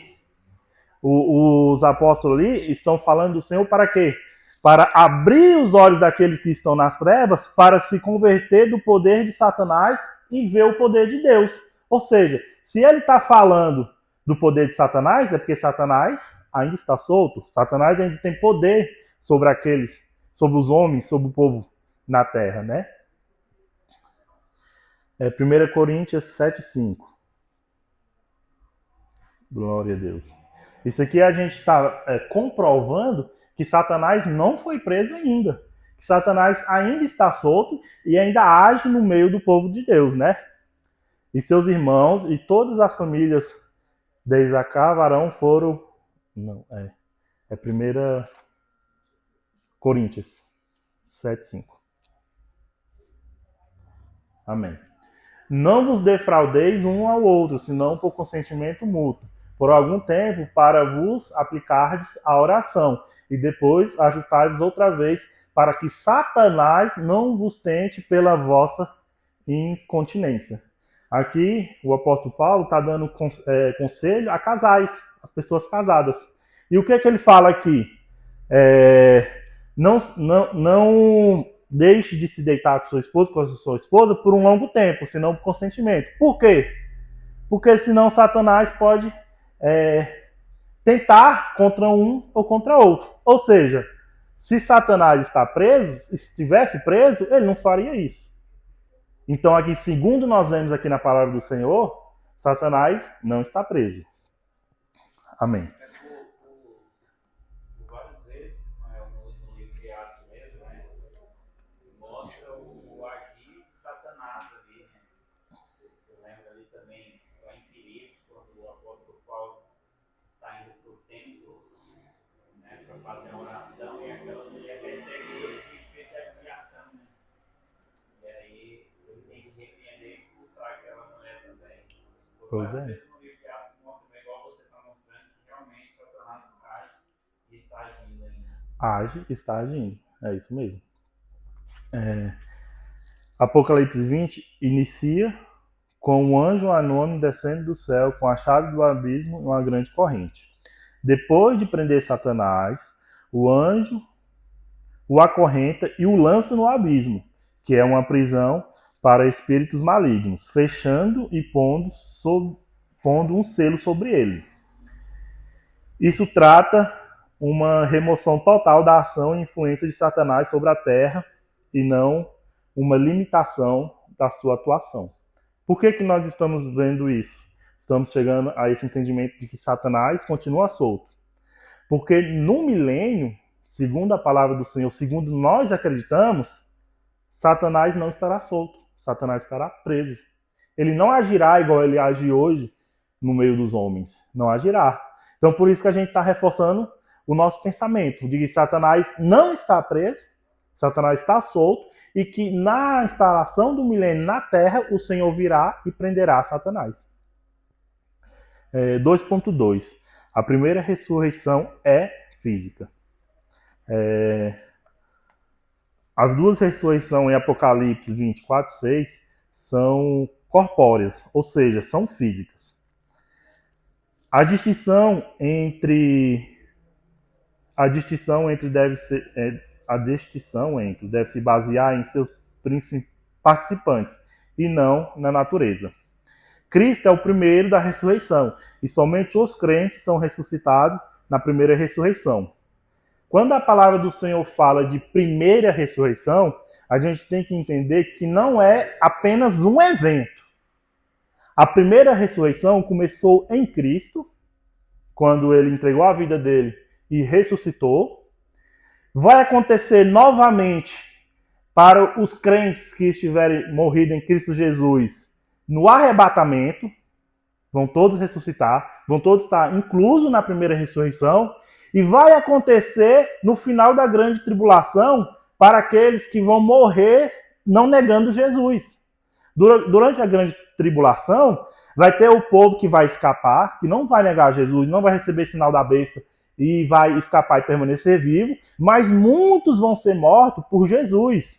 os apóstolos ali estão falando do Senhor para quê? Para abrir os olhos daqueles que estão nas trevas, para se converter do poder de Satanás e ver o poder de Deus. Ou seja, se ele está falando do poder de Satanás, é porque Satanás ainda está solto. Satanás ainda tem poder sobre aqueles, sobre os homens, sobre o povo na terra, né? 1 Coríntios 7:5. Glória a Deus. Isso aqui a gente está comprovando que Satanás não foi preso ainda. Que Satanás ainda está solto e ainda age no meio do povo de Deus, né? E seus irmãos e todas as famílias de Isacar, Varão, foram... Não, é 1 Coríntios 7:5. Amém. Não vos defraudeis um ao outro, senão por consentimento mútuo, por algum tempo, para vos aplicardes a oração, e depois ajuntai-vos outra vez, para que Satanás não vos tente pela vossa incontinência. Aqui, o apóstolo Paulo está dando conselho a casais, as pessoas casadas. E o que é que ele fala aqui? Não deixe de se deitar com sua esposa por um longo tempo, senão por consentimento. Por quê? Porque senão Satanás pode tentar contra um ou contra outro. Ou seja, se Satanás está preso, estivesse preso, ele não faria isso. Então, aqui, segundo nós vemos aqui na palavra do Senhor, Satanás não está preso. Amém. Por várias vezes, no livro de Atos mesmo, né, mostra o agir de Satanás ali, né? Você lembra ali também, lá em Filipos, quando o apóstolo Paulo está indo para o templo, né, para fazer a oração, e aquela mulher persegue ele com o espírito da criação, né? E aí ele tem que repreender e expulsar aquela mulher também. Pois é. No livro de Atos mostra, igual você está mostrando, que realmente Satanás age e está agindo ainda. Age, está agindo. É isso mesmo. Apocalipse 20 inicia com um anjo anônimo descendo do céu com a chave do abismo e uma grande corrente. Depois de prender Satanás, o anjo o acorrenta e o lança no abismo, que é uma prisão para espíritos malignos, fechando e pondo um selo sobre ele. Isso trata uma remoção total da ação e influência de Satanás sobre a terra e não uma limitação da sua atuação. Por que nós estamos vendo isso? Estamos chegando a esse entendimento de que Satanás continua solto. Porque no milênio, segundo a palavra do Senhor, segundo nós acreditamos, Satanás não estará solto. Satanás estará preso. Ele não agirá igual ele age hoje no meio dos homens. Não agirá. Então, por isso que a gente está reforçando o nosso pensamento de que Satanás não está preso, Satanás está solto e que na instalação do milênio na Terra, o Senhor virá e prenderá Satanás. 2.2. A primeira ressurreição é física. As duas ressurreições em Apocalipse 24:6 são corpóreas, ou seja, são físicas. A distinção entre deve se basear em seus participantes e não na natureza. Cristo é o primeiro da ressurreição e somente os crentes são ressuscitados na primeira ressurreição. Quando a palavra do Senhor fala de primeira ressurreição, a gente tem que entender que não é apenas um evento. A primeira ressurreição começou em Cristo, quando ele entregou a vida dele e ressuscitou. Vai acontecer novamente para os crentes que estiverem morridos em Cristo Jesus no arrebatamento. Vão todos ressuscitar, vão todos estar inclusos na primeira ressurreição. E vai acontecer no final da grande tribulação para aqueles que vão morrer não negando Jesus. Durante a grande tribulação, vai ter o povo que vai escapar, que não vai negar Jesus, não vai receber sinal da besta e vai escapar e permanecer vivo, mas muitos vão ser mortos por Jesus,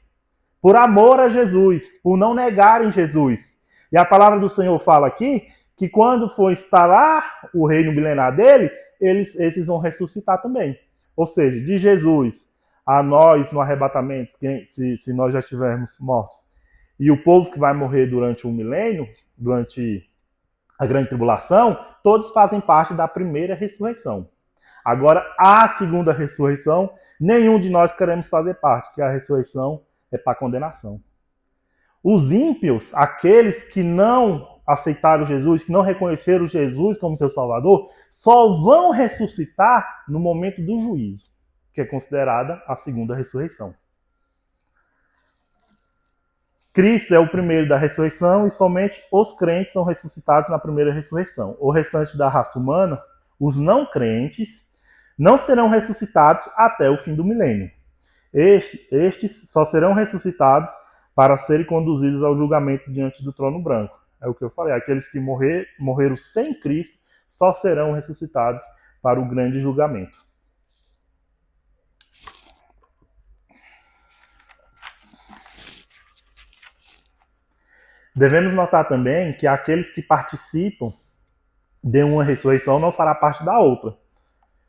por amor a Jesus, por não negarem Jesus. E a palavra do Senhor fala aqui que quando for instalar o reino milenar dele, esses vão ressuscitar também. Ou seja, de Jesus a nós no arrebatamento, se nós já estivermos mortos, e o povo que vai morrer durante o milênio, durante a grande tribulação, todos fazem parte da primeira ressurreição. Agora, a segunda ressurreição, nenhum de nós queremos fazer parte, que a ressurreição é para condenação. Os ímpios, aqueles que não aceitaram Jesus, que não reconheceram Jesus como seu Salvador, só vão ressuscitar no momento do juízo, que é considerada a segunda ressurreição. Cristo é o primeiro da ressurreição e somente os crentes são ressuscitados na primeira ressurreição. O restante da raça humana, os não crentes, não serão ressuscitados até o fim do milênio. Estes só serão ressuscitados para serem conduzidos ao julgamento diante do trono branco. É o que eu falei, aqueles que morreram sem Cristo só serão ressuscitados para o grande julgamento. Devemos notar também que aqueles que participam de uma ressurreição não fará parte da outra.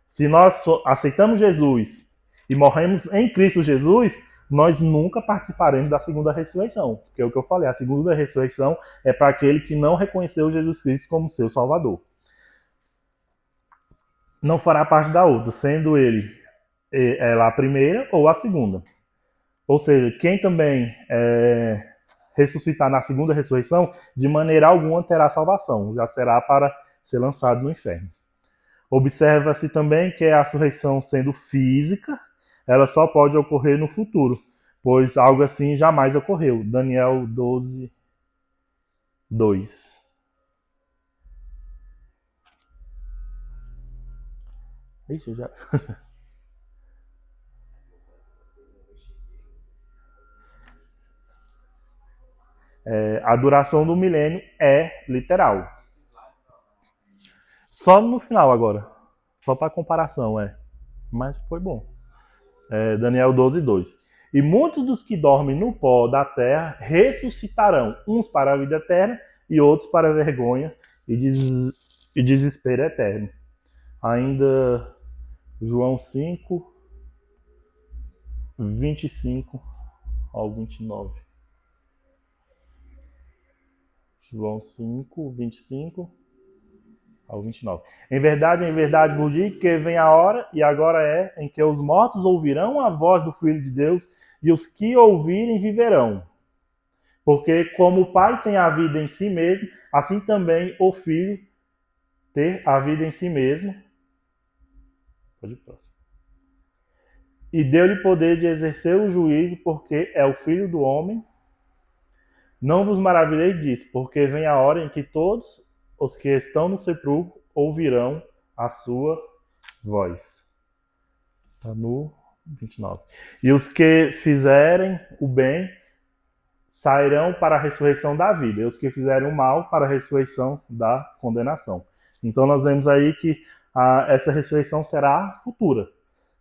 Se nós aceitamos Jesus e morremos em Cristo Jesus, nós nunca participaremos da segunda ressurreição. Porque é o que eu falei, a segunda ressurreição é para aquele que não reconheceu Jesus Cristo como seu Salvador. Não fará parte da outra, sendo ela a primeira ou a segunda. Ou seja, quem também ressuscitar na segunda ressurreição, de maneira alguma terá salvação, já será para ser lançado no inferno. Observa-se também que a ressurreição, sendo física, ela só pode ocorrer no futuro, pois algo assim jamais ocorreu. Daniel 12, 2. Ixi, já... a duração do milênio é literal. Só no final agora. Só para comparação, Mas foi bom. Daniel 12, 2. E muitos dos que dormem no pó da terra ressuscitarão, uns para a vida eterna e outros para a vergonha e desespero eterno. Ainda João 5, 25 ao 29. João 5, 25 ao 29. Em verdade vos digo que vem a hora, e agora é, em que os mortos ouvirão a voz do Filho de Deus, e os que ouvirem viverão. Porque como o Pai tem a vida em si mesmo, assim também o Filho ter a vida em si mesmo. Pode ir próximo. E deu-lhe poder de exercer o juízo, porque é o Filho do homem. Não vos maravilheis disso, porque vem a hora em que todos os que estão no sepulcro ouvirão a sua voz. Está no 29. E os que fizerem o bem sairão para a ressurreição da vida, e os que fizerem o mal para a ressurreição da condenação. Então nós vemos aí que essa ressurreição será futura,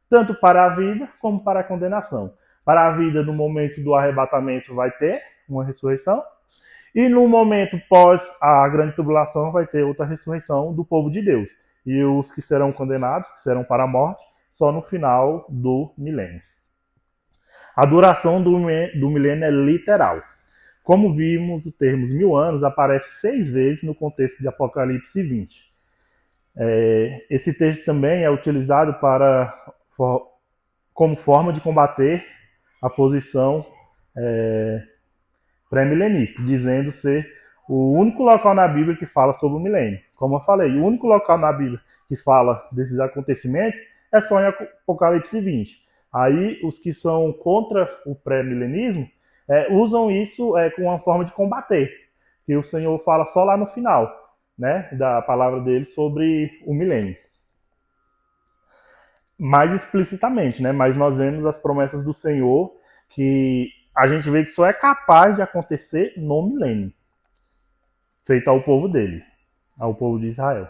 tanto para a vida como para a condenação. Para a vida, no momento do arrebatamento, vai ter uma ressurreição, e no momento pós a grande tribulação vai ter outra ressurreição do povo de Deus. E os que serão condenados, que serão para a morte, só no final do milênio. A duração do milênio é literal. Como vimos, o termo 1000 anos aparece 6 vezes no contexto de Apocalipse 20. Esse texto também é utilizado como forma de combater a posição pré-milenista, dizendo ser o único local na Bíblia que fala sobre o milênio. Como eu falei, o único local na Bíblia que fala desses acontecimentos é só em Apocalipse 20. Aí, os que são contra o pré-milenismo usam isso como uma forma de combater, que o Senhor fala só lá no final, né, da palavra dele sobre o milênio. Mais explicitamente, né, mas nós vemos as promessas do Senhor que a gente vê que só é capaz de acontecer no milênio, feito ao povo dele, ao povo de Israel.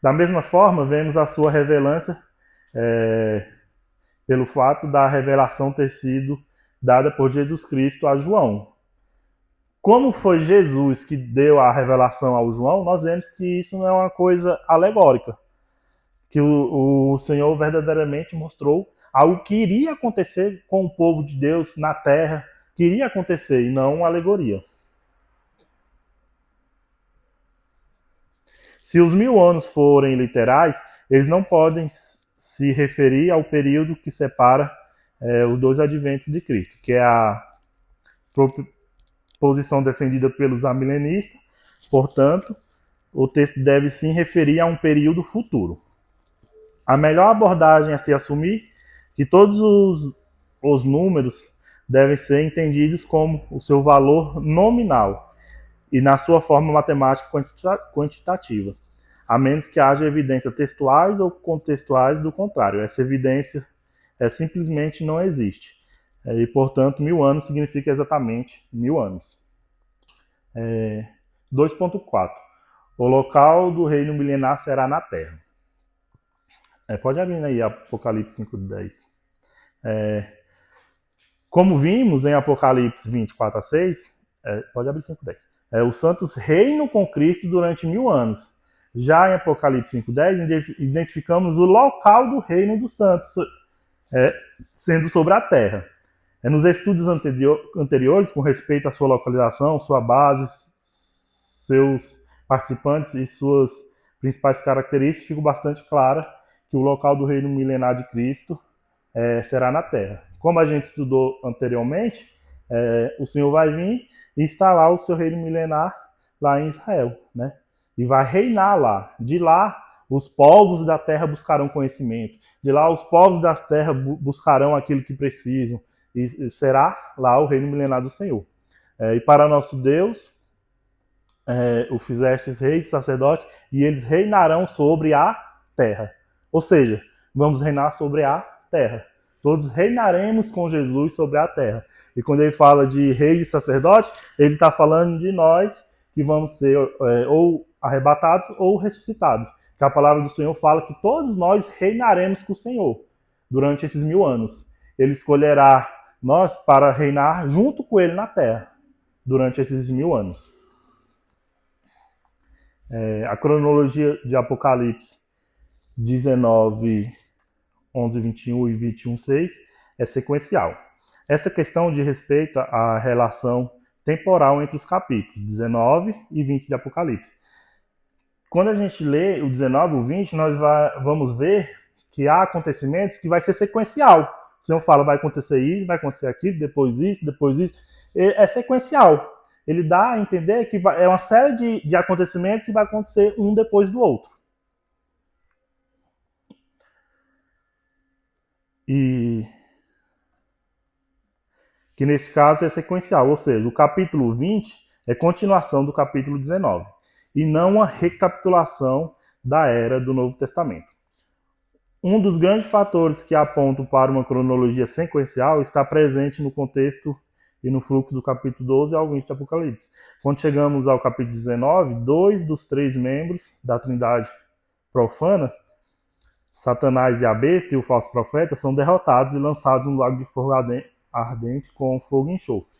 Da mesma forma, vemos a sua revelança pelo fato da revelação ter sido dada por Jesus Cristo a João. Como foi Jesus que deu a revelação ao João, nós vemos que isso não é uma coisa alegórica, que o Senhor verdadeiramente mostrou algo que iria acontecer com o povo de Deus na terra, que iria acontecer, e não uma alegoria. Se os 1000 anos forem literais, eles não podem se referir ao período que separa os dois adventos de Cristo, que é a posição defendida pelos amilenistas. Portanto, o texto deve sim referir a um período futuro. A melhor abordagem a se assumir que todos os números devem ser entendidos como o seu valor nominal e na sua forma matemática quantitativa, a menos que haja evidências textuais ou contextuais do contrário. Essa evidência simplesmente não existe. E, portanto, 1000 anos significa exatamente 1000 anos. 2.4. O local do reino milenar será na terra. Pode abrir aí, Apocalipse 5:10. Como vimos em Apocalipse 24:6, pode abrir 5:10. Os santos reinam com Cristo durante 1000 anos. Já em Apocalipse 5:10, identificamos o local do reino dos santos, sendo sobre a terra. Nos estudos anteriores, com respeito à sua localização, sua base, seus participantes e suas principais características, fica bastante clara que o local do reino milenar de Cristo será na terra. Como a gente estudou anteriormente, o Senhor vai vir e instalar o seu reino milenar lá em Israel, né? E vai reinar lá. De lá, os povos da terra buscarão conhecimento. De lá, os povos da terra buscarão aquilo que precisam. E será lá o reino milenar do Senhor. E para nosso Deus, o fizestes reis e sacerdotes, e eles reinarão sobre a terra. Ou seja, vamos reinar sobre a terra. Todos reinaremos com Jesus sobre a terra. E quando ele fala de reis e sacerdote, ele está falando de nós que vamos ser ou arrebatados ou ressuscitados. Que a palavra do Senhor fala que todos nós reinaremos com o Senhor durante esses 1000 anos. Ele escolherá nós para reinar junto com ele na terra durante esses 1000 anos. A cronologia de Apocalipse 19, 11, 21 e 21, 6 é sequencial. Essa questão de respeito à relação temporal entre os capítulos 19 e 20 de Apocalipse. Quando a gente lê o 19 e o 20, nós vamos ver que há acontecimentos que vai ser sequencial. O Senhor fala, vai acontecer isso, vai acontecer aquilo, depois isso, depois isso. É sequencial. Ele dá a entender que é uma série de acontecimentos que vai acontecer um depois do outro. E que nesse caso é sequencial, ou seja, o capítulo 20 é continuação do capítulo 19 e não uma recapitulação da era do Novo Testamento. Um dos grandes fatores que apontam para uma cronologia sequencial está presente no contexto e no fluxo do capítulo 12 ao 20 de Apocalipse. Quando chegamos ao capítulo 19, 2 dos 3 membros da Trindade profana, Satanás e a besta e o falso profeta, são derrotados e lançados no lago de fogo ardente com fogo e enxofre.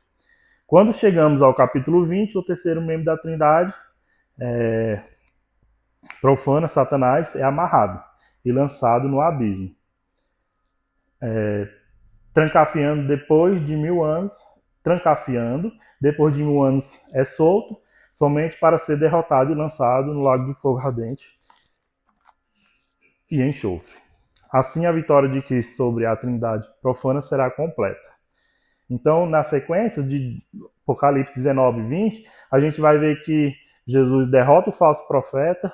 Quando chegamos ao capítulo 20, o terceiro membro da Trindade profana, Satanás, é amarrado e lançado no abismo. Trancafiando depois de 1000 anos, depois de 1000 anos é solto, somente para ser derrotado e lançado no lago de fogo ardente e enxofre. Assim, a vitória de Cristo sobre a Trindade profana será completa. Então, na sequência de Apocalipse 19 e 20, a gente vai ver que Jesus derrota o falso profeta,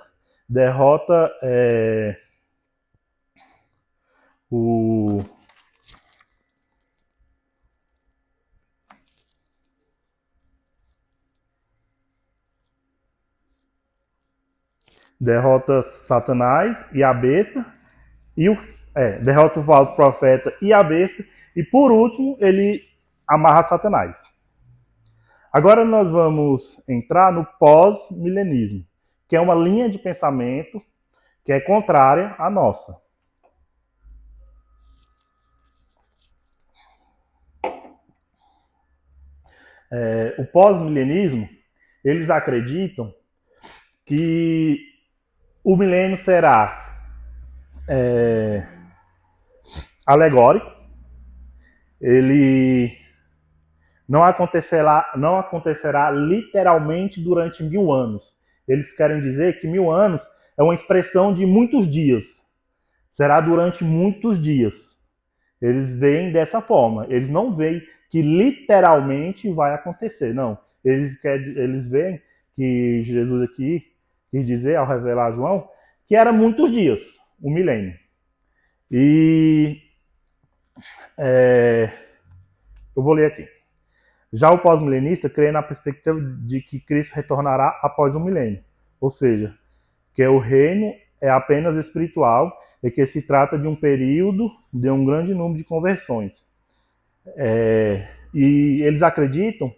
derrota derrota Satanás e a besta, derrota o falso profeta e a besta, e por último ele amarra Satanás. Agora nós vamos entrar no pós-milenismo, que é uma linha de pensamento que é contrária à nossa. O pós-milenismo, eles acreditam que o milênio será alegórico, ele não acontecerá literalmente durante 1000 anos. Eles querem dizer que 1000 anos é uma expressão de muitos dias. Será durante muitos dias. Eles veem dessa forma. Eles não veem que literalmente vai acontecer. Não. Eles veem que Jesus aqui quis dizer, ao revelar a João, que era muitos dias, o milênio. E eu vou ler aqui. Já o pós-milenista crê na perspectiva de que Cristo retornará após o milênio. Ou seja, que o reino é apenas espiritual e que se trata de um período de um grande número de conversões. E eles acreditam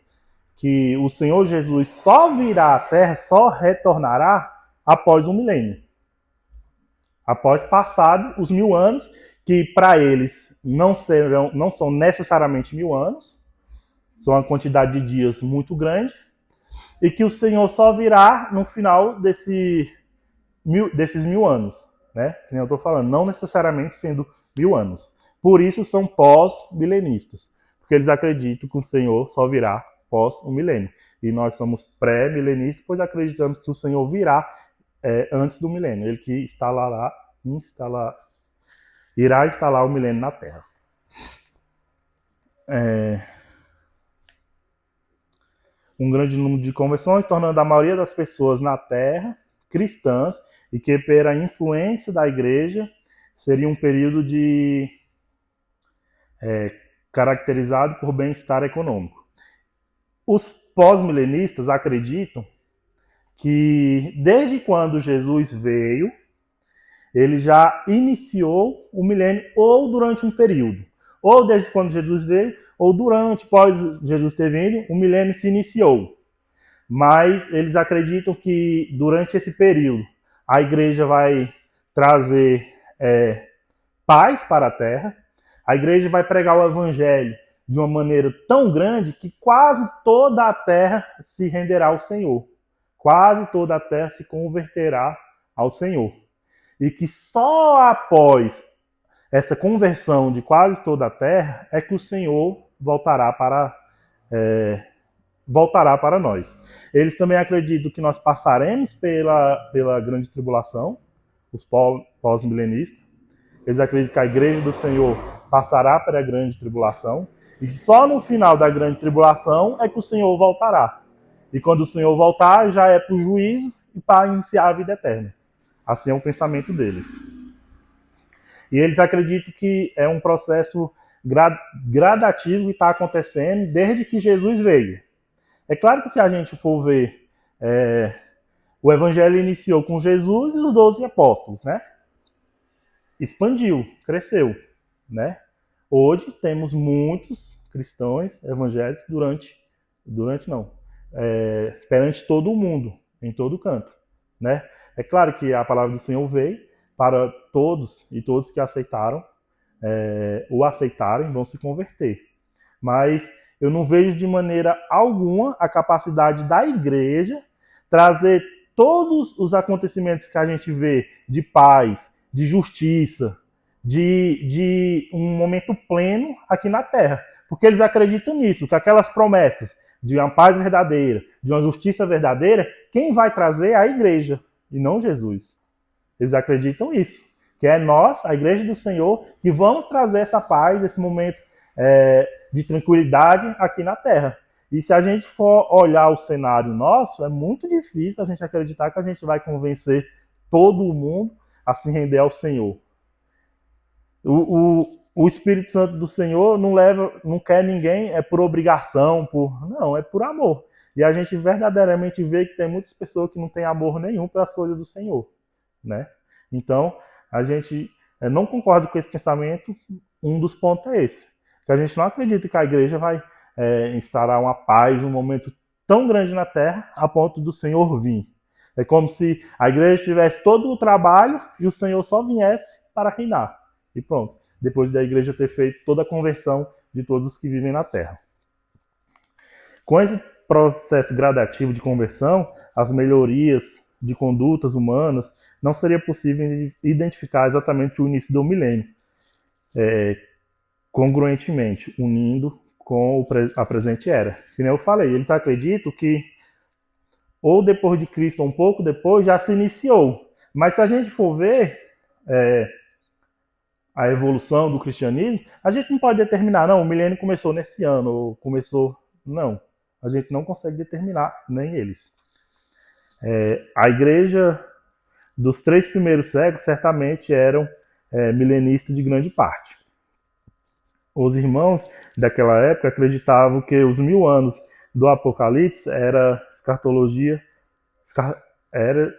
que o Senhor Jesus só virá à Terra, só retornará após o milênio. após passado os 1000 anos, que para eles não são necessariamente 1000 anos, são uma quantidade de dias muito grande, e que o Senhor só virá no final desses 1000 anos, né? Que eu estou falando, não necessariamente sendo 1000 anos. Por isso são pós-milenistas, porque eles acreditam que o Senhor só virá pós o milênio. E nós somos pré-milenistas, pois acreditamos que o Senhor virá antes do milênio. Ele que irá instalar o milênio na Terra. Um grande número de conversões, tornando a maioria das pessoas na Terra cristãs, e que pela influência da igreja seria um período caracterizado por bem-estar econômico. Os pós-milenistas acreditam que desde quando Jesus veio, ele já iniciou o milênio ou durante um período. Ou desde quando Jesus veio, ou durante, após Jesus ter vindo, o milênio se iniciou. Mas eles acreditam que durante esse período a igreja vai trazer paz para a terra, a igreja vai pregar o evangelho de uma maneira tão grande que quase toda a terra se renderá ao Senhor. Quase toda a terra se converterá ao Senhor. E que só após essa conversão de quase toda a terra é que o Senhor voltará para nós. Eles também acreditam que nós passaremos pela grande tribulação, os pós-milenistas. Eles acreditam que a igreja do Senhor passará pela grande tribulação e que só no final da grande tribulação é que o Senhor voltará. E quando o Senhor voltar, já é para o juízo e para iniciar a vida eterna. Assim é o pensamento deles. E eles acreditam que é um processo gradativo que está acontecendo desde que Jesus veio. É claro que se a gente for ver, o evangelho iniciou com Jesus e os 12 apóstolos, né? Expandiu, cresceu, né? Hoje temos muitos cristãos evangélicos perante todo o mundo, em todo canto, né? É claro que a palavra do Senhor veio para todos e todos que o aceitarem vão se converter. Mas eu não vejo de maneira alguma a capacidade da igreja trazer todos os acontecimentos que a gente vê de paz, de justiça, de um momento pleno aqui na Terra. Porque eles acreditam nisso, que aquelas promessas de uma paz verdadeira, de uma justiça verdadeira, quem vai trazer é a igreja, e não Jesus. Eles acreditam nisso, que é nós, a igreja do Senhor, que vamos trazer essa paz, esse momento de tranquilidade aqui na Terra. E se a gente for olhar o cenário nosso, é muito difícil a gente acreditar que a gente vai convencer todo o mundo a se render ao Senhor. O Espírito Santo do Senhor não quer ninguém por obrigação, não, é por amor. E a gente verdadeiramente vê que tem muitas pessoas que não têm amor nenhum pelas coisas do Senhor, né? Então, a gente não concorda com esse pensamento. Um dos pontos é esse, que a gente não acredita que a igreja vai instaurar uma paz, um momento tão grande na Terra, a ponto do Senhor vir. É como se a igreja tivesse todo o trabalho e o Senhor só viesse para reinar. E pronto, depois da igreja ter feito toda a conversão de todos os que vivem na Terra. Com esse processo gradativo de conversão, as melhorias de condutas humanas, não seria possível identificar exatamente o início do milênio, congruentemente, unindo com a presente era. Como eu falei, eles acreditam que ou depois de Cristo, ou um pouco depois, já se iniciou. Mas se a gente for ver a evolução do cristianismo, a gente não pode determinar, não, o milênio começou nesse ano, ou começou... Não, a gente não consegue determinar, nem eles. A igreja dos 3 primeiros séculos certamente eram milenistas de grande parte. Os irmãos daquela época acreditavam que os 1000 anos do Apocalipse era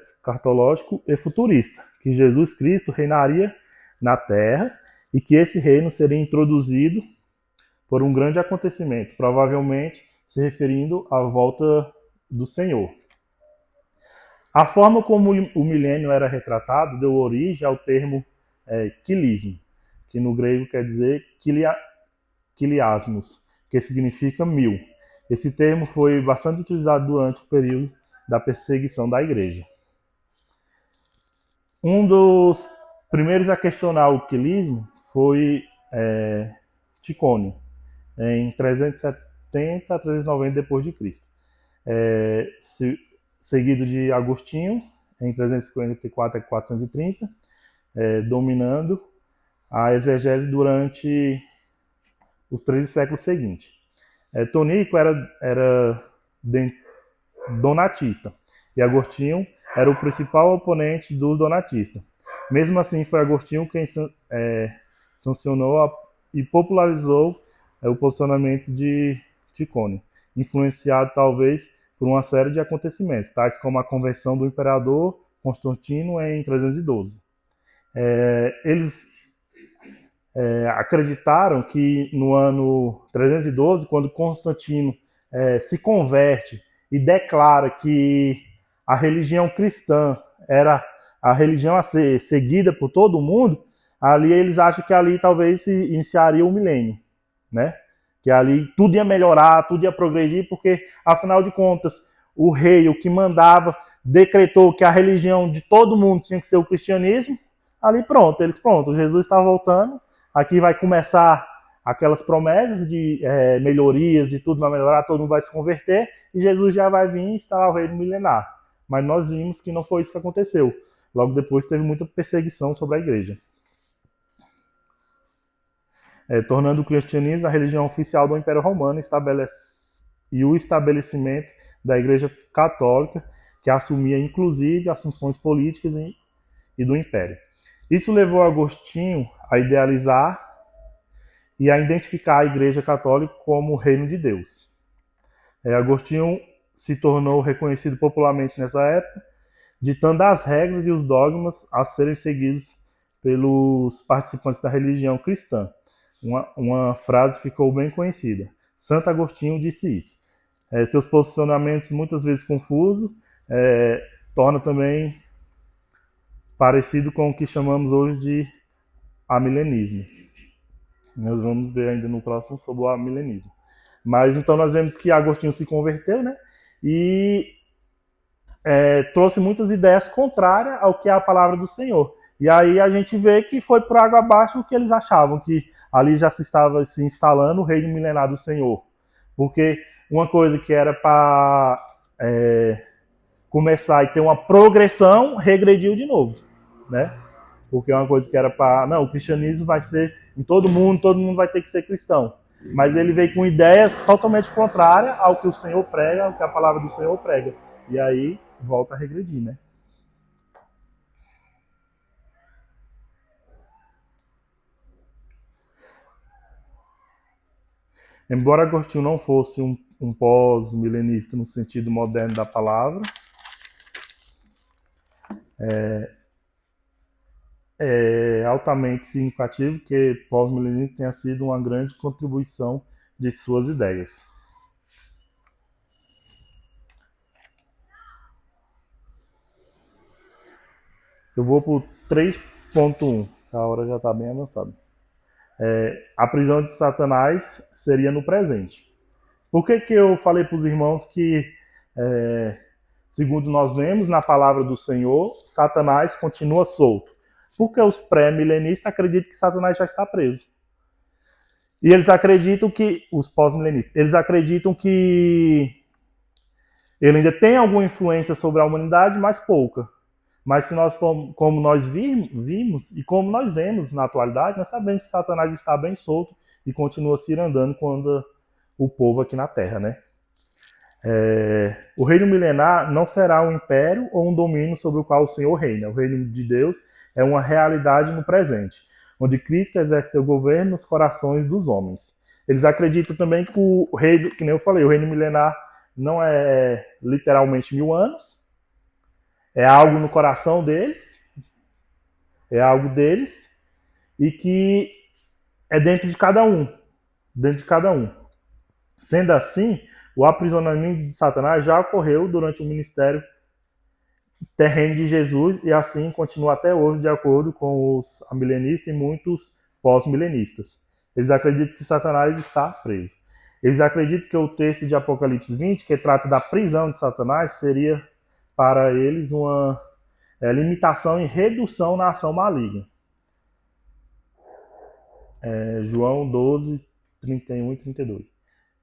escatológico e futurista, que Jesus Cristo reinaria na Terra e que esse reino seria introduzido por um grande acontecimento, provavelmente se referindo à volta do Senhor. A forma como o milênio era retratado deu origem ao termo quilismo, que no grego quer dizer quiliasmos, que significa 1000. Esse termo foi bastante utilizado durante o período da perseguição da igreja. Um dos primeiros a questionar o quilismo foi Ticônio, em 370 a 390 d.C. Seguido de Agostinho, em 354 a 430, dominando a exegese durante os 13 séculos seguintes. Tonico era donatista e Agostinho era o principal oponente dos donatistas. Mesmo assim, foi Agostinho quem sancionou e popularizou o posicionamento de Ticônio, influenciado talvez por uma série de acontecimentos, tais como a conversão do imperador Constantino em 312. Eles acreditaram que no ano 312, quando Constantino se converte e declara que a religião cristã era a religião a ser seguida por todo mundo, ali eles acham que ali talvez se iniciaria o milênio, né? Que ali tudo ia melhorar, tudo ia progredir, porque afinal de contas o rei, o que mandava, decretou que a religião de todo mundo tinha que ser o cristianismo. Ali pronto, Jesus está voltando, aqui vai começar aquelas promessas de melhorias, de tudo vai melhorar, todo mundo vai se converter, e Jesus já vai vir instalar o reino milenar. Mas nós vimos que não foi isso que aconteceu. Logo depois teve muita perseguição sobre a igreja. Tornando o cristianismo a religião oficial do Império Romano e o estabelecimento da Igreja Católica, que assumia inclusive as funções políticas e do Império. Isso levou Agostinho a idealizar e a identificar a Igreja Católica como o reino de Deus. Agostinho se tornou reconhecido popularmente nessa época, ditando as regras e os dogmas a serem seguidos pelos participantes da religião cristã. Uma frase ficou bem conhecida. Santo Agostinho disse isso. Seus posicionamentos, muitas vezes confusos, torna também parecido com o que chamamos hoje de amilenismo. Nós vamos ver ainda no próximo sobre o amilenismo. Mas então nós vemos que Agostinho se converteu, né? E trouxe muitas ideias contrárias ao que é a palavra do Senhor. E aí a gente vê que foi por água abaixo o que eles achavam, que ali já se estava se instalando o reino milenar do Senhor. Porque uma coisa que era para começar e ter uma progressão, regrediu de novo, né? Porque é uma coisa que era para... Não, o cristianismo vai ser em todo mundo vai ter que ser cristão. Mas ele veio com ideias totalmente contrárias ao que o Senhor prega, ao que a palavra do Senhor prega. E aí volta a regredir, né? Embora Agostinho não fosse um pós-milenista no sentido moderno da palavra, é altamente significativo que pós-milenismo tenha sido uma grande contribuição de suas ideias. Eu vou para o 3.1, a hora já está bem avançada. A prisão de Satanás seria no presente. Por que eu falei para os irmãos que, segundo nós vemos na palavra do Senhor, Satanás continua solto? Porque os pré-milenistas acreditam que Satanás já está preso. E eles acreditam que, os pós-milenistas, eles acreditam que ele ainda tem alguma influência sobre a humanidade, mas pouca. Mas se nós formos, como nós vimos e como nós vemos na atualidade, nós sabemos que Satanás está bem solto e continua cirandando quando o povo aqui na Terra, né? O reino milenar não será um império ou um domínio sobre o qual o Senhor reina. O reino de Deus é uma realidade no presente, onde Cristo exerce seu governo nos corações dos homens. Eles acreditam também que o reino, que nem eu falei, o reino milenar não é literalmente 1000 anos, é algo no coração deles, é algo deles, e que é dentro de cada um. Sendo assim, o aprisionamento de Satanás já ocorreu durante o ministério terreno de Jesus, e assim continua até hoje, de acordo com os amilenistas e muitos pós-milenistas. Eles acreditam que Satanás está preso. Eles acreditam que o texto de Apocalipse 20, que trata da prisão de Satanás, seria para eles uma limitação e redução na ação maligna. João 12, 31 e 32.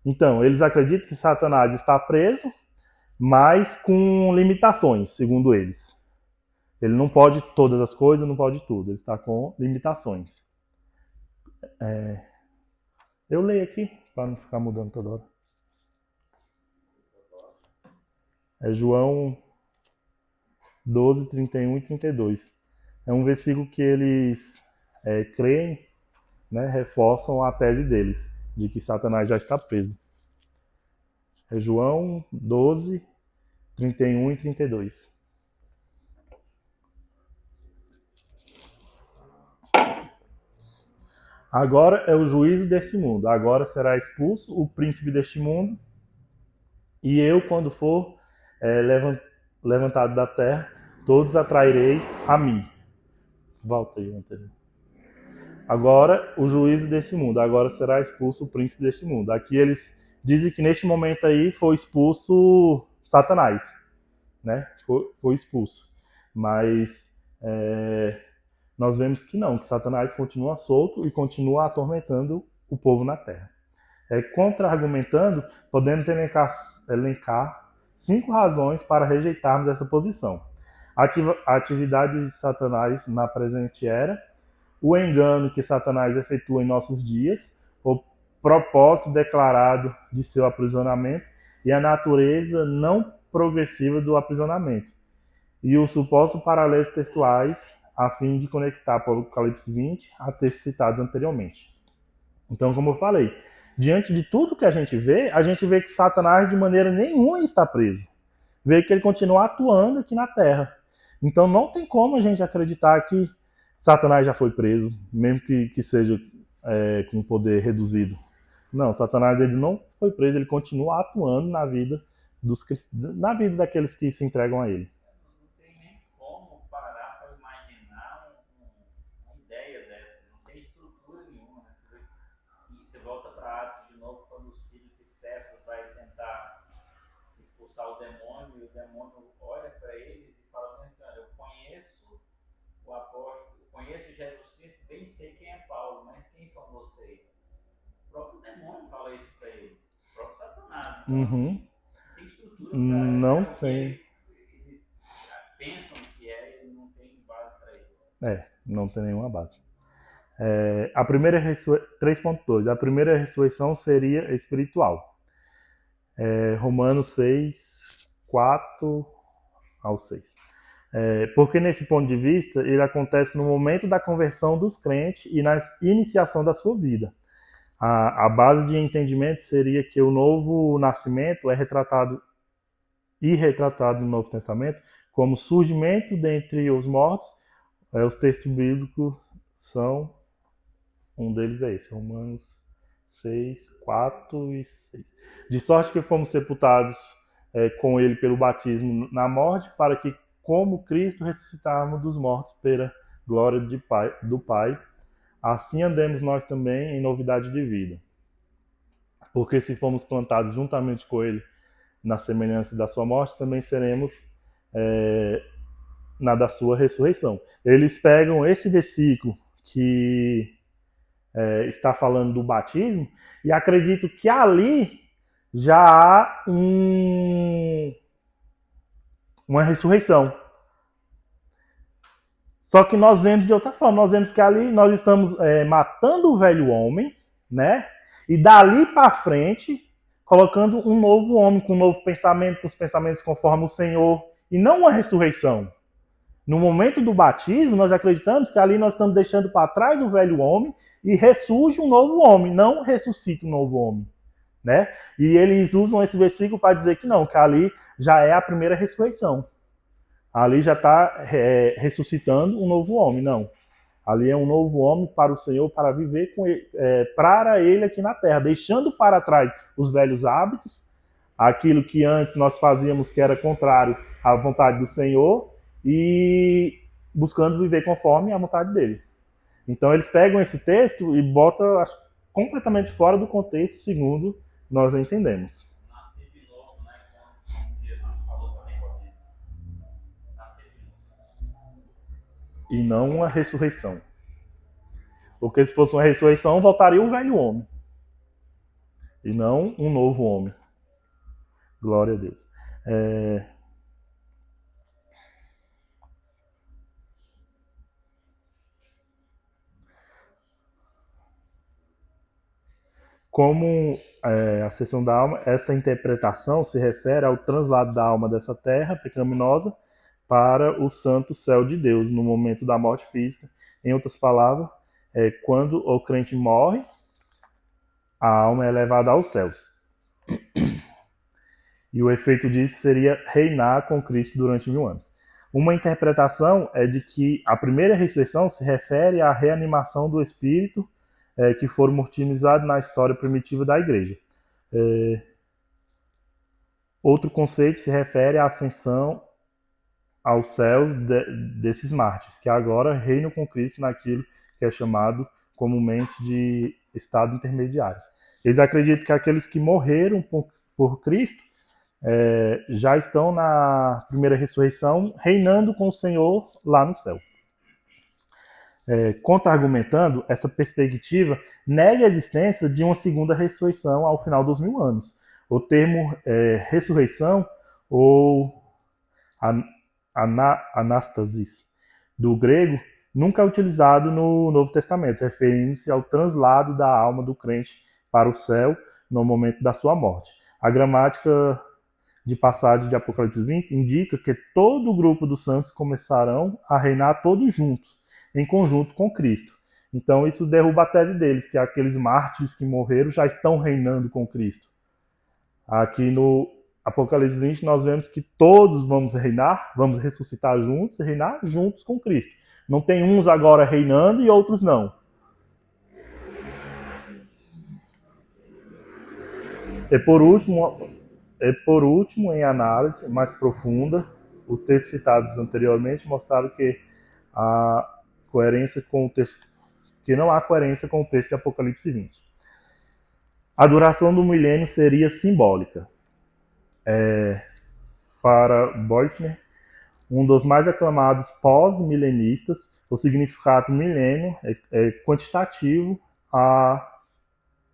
Então, eles acreditam que Satanás está preso, mas com limitações, segundo eles. Ele não pode todas as coisas, não pode tudo. Ele está com limitações. Eu leio aqui, para não ficar mudando toda hora. É João 12, 31 e 32. É um versículo que eles creem, né, reforçam a tese deles, de que Satanás já está preso. É João 12, 31 e 32. Agora é o juízo deste mundo. Agora será expulso o príncipe deste mundo, e eu, quando for levantado da terra, todos atrairei a mim. Volta aí, anterior. Agora o juízo deste mundo. Agora será expulso o príncipe deste mundo. Aqui eles dizem que neste momento aí foi expulso Satanás, né? Foi expulso. Mas nós vemos que não, que Satanás continua solto e continua atormentando o povo na terra. Contra-argumentando, podemos elencar 5 razões para rejeitarmos essa posição. A atividade de Satanás na presente era, o engano que Satanás efetua em nossos dias, o propósito declarado de seu aprisionamento e a natureza não progressiva do aprisionamento, e os supostos paralelos textuais a fim de conectar Apocalipse 20 a textos citados anteriormente. Então, como eu falei, diante de tudo que a gente vê que Satanás de maneira nenhuma está preso. Vê que ele continua atuando aqui na Terra. Então não tem como a gente acreditar que Satanás já foi preso, mesmo que seja com poder reduzido. Não, Satanás ele não foi preso, ele continua atuando na vida daqueles que se entregam a ele. Não tem nem como parar para imaginar uma ideia dessa. Não tem estrutura nenhuma. Né? Você volta para Atos de novo, quando os filhos de Cefas vai tentar expulsar o demônio, e o demônio olha para eles e fala assim: olha, eu conheço o apóstolo, eu conheço Jesus Cristo, bem sei quem é Paulo, mas quem são vocês? O próprio demônio fala isso para eles, o próprio Satanás. Então, assim, tem estrutura para não tem. Eles pensam que e não tem base para isso. Não tem nenhuma base. A primeira 3.2. A primeira ressurreição seria espiritual. Romanos 6, 4 ao 6. Porque nesse ponto de vista, ele acontece no momento da conversão dos crentes e na iniciação da sua vida. A base de entendimento seria que o novo nascimento é retratado no Novo Testamento como surgimento dentre os mortos. Os textos bíblicos são, um deles é esse, Romanos 6, 4 e 6. De sorte que fomos sepultados com ele pelo batismo na morte, para que, como Cristo, ressuscitarmos dos mortos pela glória do Pai, assim andemos nós também em novidade de vida. Porque se fomos plantados juntamente com ele na semelhança da sua morte, também seremos na da sua ressurreição. Eles pegam esse versículo que está falando do batismo e acreditam que ali já há uma ressurreição. Só que nós vemos de outra forma. Nós vemos que ali nós estamos matando o velho homem, né? E dali para frente, colocando um novo homem, com um novo pensamento, com os pensamentos conforme o Senhor, e não uma ressurreição. No momento do batismo, nós acreditamos que ali nós estamos deixando para trás o velho homem e ressurge um novo homem, não ressuscita um novo homem, né? E eles usam esse versículo para dizer que não, que ali já é a primeira ressurreição. Ali já está ressuscitando um novo homem, não. Ali é um novo homem para o Senhor, para viver com ele, para ele aqui na terra, deixando para trás os velhos hábitos, aquilo que antes nós fazíamos que era contrário à vontade do Senhor, e buscando viver conforme a vontade dele. Então eles pegam esse texto e botam completamente fora do contexto, segundo nós entendemos. Nascer de novo, né? Como Jesus falou para Nicodemos. Nascer de novo. E não uma ressurreição. Porque se fosse uma ressurreição, voltaria o velho homem. E não um novo homem. Glória a Deus. Como a sessão da alma, essa interpretação se refere ao translado da alma dessa terra pecaminosa para o santo céu de Deus, no momento da morte física. Em outras palavras, quando o crente morre, a alma é levada aos céus. E o efeito disso seria reinar com Cristo durante 1000 anos. Uma interpretação é de que a primeira ressurreição se refere à reanimação do espírito que foram martirizados na história primitiva da igreja. Outro conceito se refere à ascensão aos céus desses mártires, que agora reinam com Cristo naquilo que é chamado comumente de estado intermediário. Eles acreditam que aqueles que morreram por Cristo já estão na primeira ressurreição, reinando com o Senhor lá no céu. Contra-argumentando, essa perspectiva nega a existência de uma segunda ressurreição ao final dos 1000 anos. O termo ressurreição ou anastasis do grego nunca é utilizado no Novo Testamento, referindo-se ao translado da alma do crente para o céu no momento da sua morte. A gramática de passagem de Apocalipse 20 indica que todo o grupo dos santos começarão a reinar todos juntos, em conjunto com Cristo. Então isso derruba a tese deles, que aqueles mártires que morreram já estão reinando com Cristo. Aqui no Apocalipse 20 nós vemos que todos vamos reinar, vamos ressuscitar juntos e reinar juntos com Cristo. Não tem uns agora reinando e outros não. E por último, em análise mais profunda, os textos citados anteriormente mostraram que não há coerência com o texto de Apocalipse 20. A duração do milênio seria simbólica. Para Beutner, um dos mais aclamados pós-milenistas, o significado milênio é quantitativo,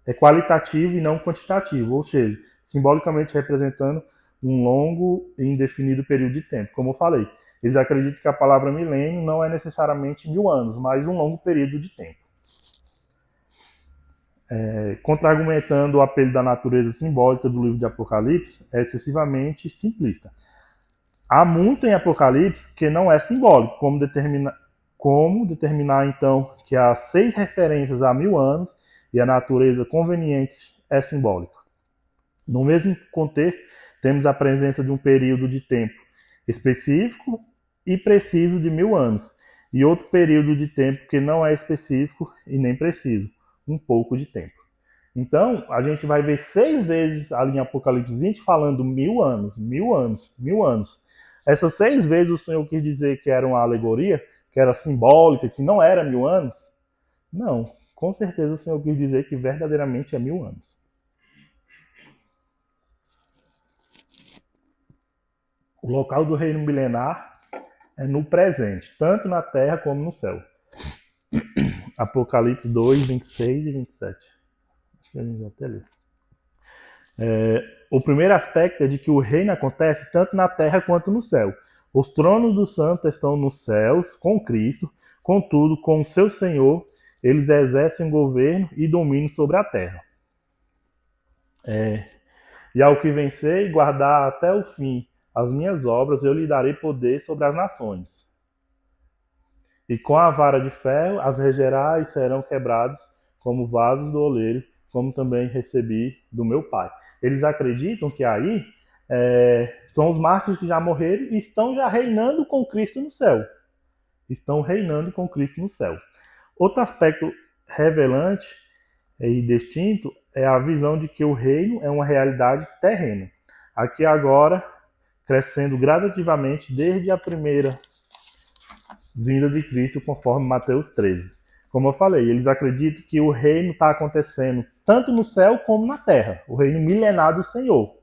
é qualitativo e não quantitativo, ou seja, simbolicamente representando um longo e indefinido período de tempo. Como eu falei, eles acreditam que a palavra milênio não é necessariamente 1000 anos, mas um longo período de tempo. Contra-argumentando o apelo da natureza simbólica do livro de Apocalipse, é excessivamente simplista. Há muito em Apocalipse que não é simbólico, como determinar então que há 6 referências a 1000 anos e a natureza conveniente é simbólica. No mesmo contexto, temos a presença de um período de tempo específico e preciso de 1000 anos, e outro período de tempo que não é específico e nem preciso, um pouco de tempo. Então, a gente vai ver 6 vezes ali em Apocalipse 20 falando 1000 anos, 1000 anos, 1000 anos. Essas 6 vezes o Senhor quis dizer que era uma alegoria, que era simbólica, que não era 1000 anos? Não, com certeza o Senhor quis dizer que verdadeiramente é 1000 anos. O local do reino milenar é no presente, tanto na terra como no céu. Apocalipse 2, 26 e 27. Acho que a gente já até leu. O primeiro aspecto é de que o reino acontece tanto na terra quanto no céu. Os tronos dos santos estão nos céus, com Cristo, contudo, com o seu Senhor, eles exercem governo e domínio sobre a terra. E ao que vencer e guardar até o fim as minhas obras, eu lhe darei poder sobre as nações. E com a vara de ferro as regerá e serão quebrados como vasos do oleiro, como também recebi do meu Pai. Eles acreditam que aí são os mártires que já morreram e estão já reinando com Cristo no céu. Estão reinando com Cristo no céu. Outro aspecto revelante e distinto é a visão de que o reino é uma realidade terrena. Aqui agora, crescendo gradativamente desde a primeira vinda de Cristo, conforme Mateus 13. Como eu falei, eles acreditam que o reino está acontecendo tanto no céu como na terra, o reino milenar do Senhor.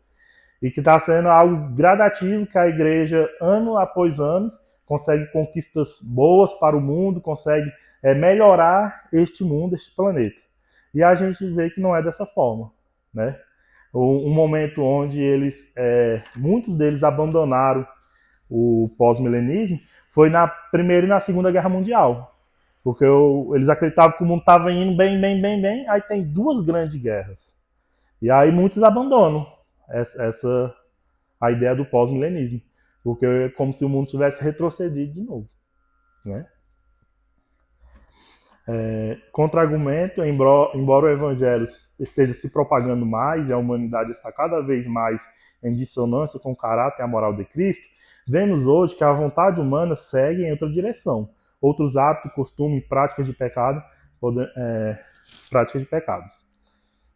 E que está sendo algo gradativo, que a igreja, ano após ano, consegue conquistas boas para o mundo, consegue melhorar este mundo, este planeta. E a gente vê que não é dessa forma, né? Um momento onde muitos deles abandonaram o pós-milenismo foi na Primeira e na Segunda Guerra Mundial. Porque eles acreditavam que o mundo estava indo bem, aí tem duas grandes guerras. E aí muitos abandonam a ideia do pós-milenismo. Porque é como se o mundo tivesse retrocedido de novo. Né? Contra-argumento, embora o evangelho esteja se propagando mais e a humanidade está cada vez mais em dissonância com o caráter e a moral de Cristo, vemos hoje que a vontade humana segue em outra direção. Outros hábitos, costumes, práticas de pecados.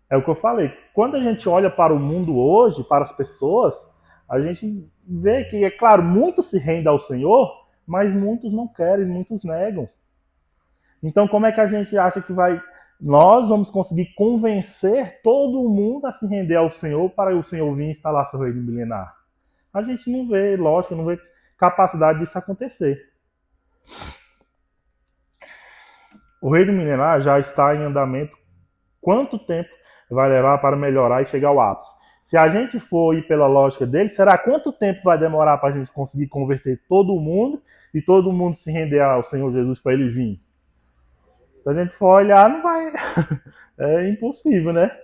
É o que eu falei. Quando a gente olha para o mundo hoje, para as pessoas, a gente vê que, é claro, muitos se rendem ao Senhor, mas muitos não querem, muitos negam. Então, como é que a gente acha que nós vamos conseguir convencer todo mundo a se render ao Senhor para o Senhor vir instalar seu reino milenar? A gente não vê, lógico, não vê capacidade disso acontecer. O reino milenar já está em andamento. Quanto tempo vai levar para melhorar e chegar ao ápice? Se a gente for ir pela lógica dele, será quanto tempo vai demorar para a gente conseguir converter todo mundo e todo mundo se render ao Senhor Jesus para ele vir? Se a gente for olhar, não vai. É impossível, né?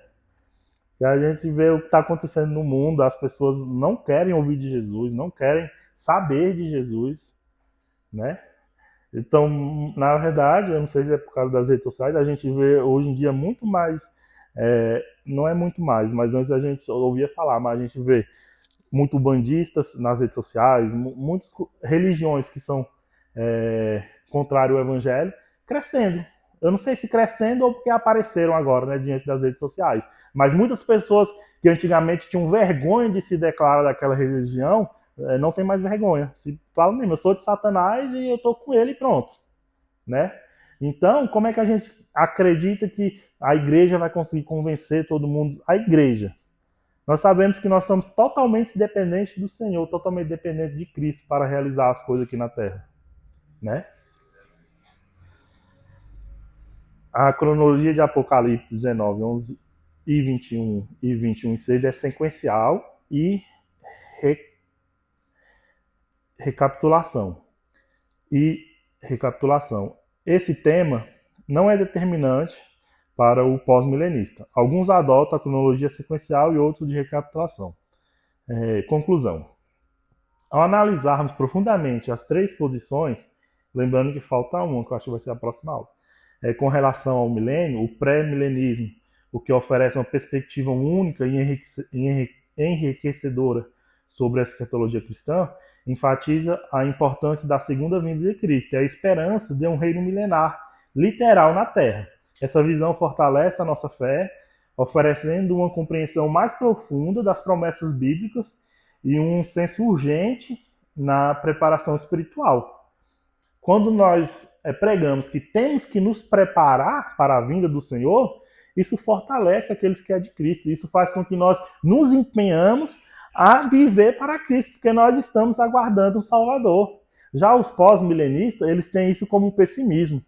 E a gente vê o que está acontecendo no mundo, as pessoas não querem ouvir de Jesus, não querem saber de Jesus, né? Então, na verdade, eu não sei se é por causa das redes sociais, a gente vê hoje em dia muito mais, não é muito mais, mas antes a gente ouvia falar, mas a gente vê muito bandistas nas redes sociais, muitas religiões que são contrárias ao evangelho, crescendo. Eu não sei se crescendo ou porque apareceram agora, né, diante das redes sociais. Mas muitas pessoas que antigamente tinham vergonha de se declarar daquela religião, não tem mais vergonha. Se fala mesmo, eu sou de Satanás e eu estou com ele e pronto. Né? Então, como é que a gente acredita que a igreja vai conseguir convencer todo mundo? A igreja. Nós sabemos que nós somos totalmente dependentes do Senhor, totalmente dependentes de Cristo para realizar as coisas aqui na Terra. Né? A cronologia de Apocalipse 19, 11 e 21 e 21 e 6 é sequencial e recapitulação. Esse tema não é determinante para o pós-milenista. Alguns adotam a cronologia sequencial e outros de recapitulação. Conclusão. Ao analisarmos profundamente as três posições, lembrando que falta uma, que eu acho que vai ser a próxima aula, com relação ao milênio, o pré-milenismo, o que oferece uma perspectiva única e enriquecedora sobre a escatologia cristã, enfatiza a importância da segunda vinda de Cristo e a esperança de um reino milenar, literal na Terra. Essa visão fortalece a nossa fé, oferecendo uma compreensão mais profunda das promessas bíblicas e um senso urgente na preparação espiritual. Quando nós pregamos que temos que nos preparar para a vinda do Senhor, isso fortalece aqueles que é de Cristo. Isso faz com que nós nos empenhamos a viver para Cristo, porque nós estamos aguardando um Salvador. Já os pós-milenistas, eles têm isso como um pessimismo.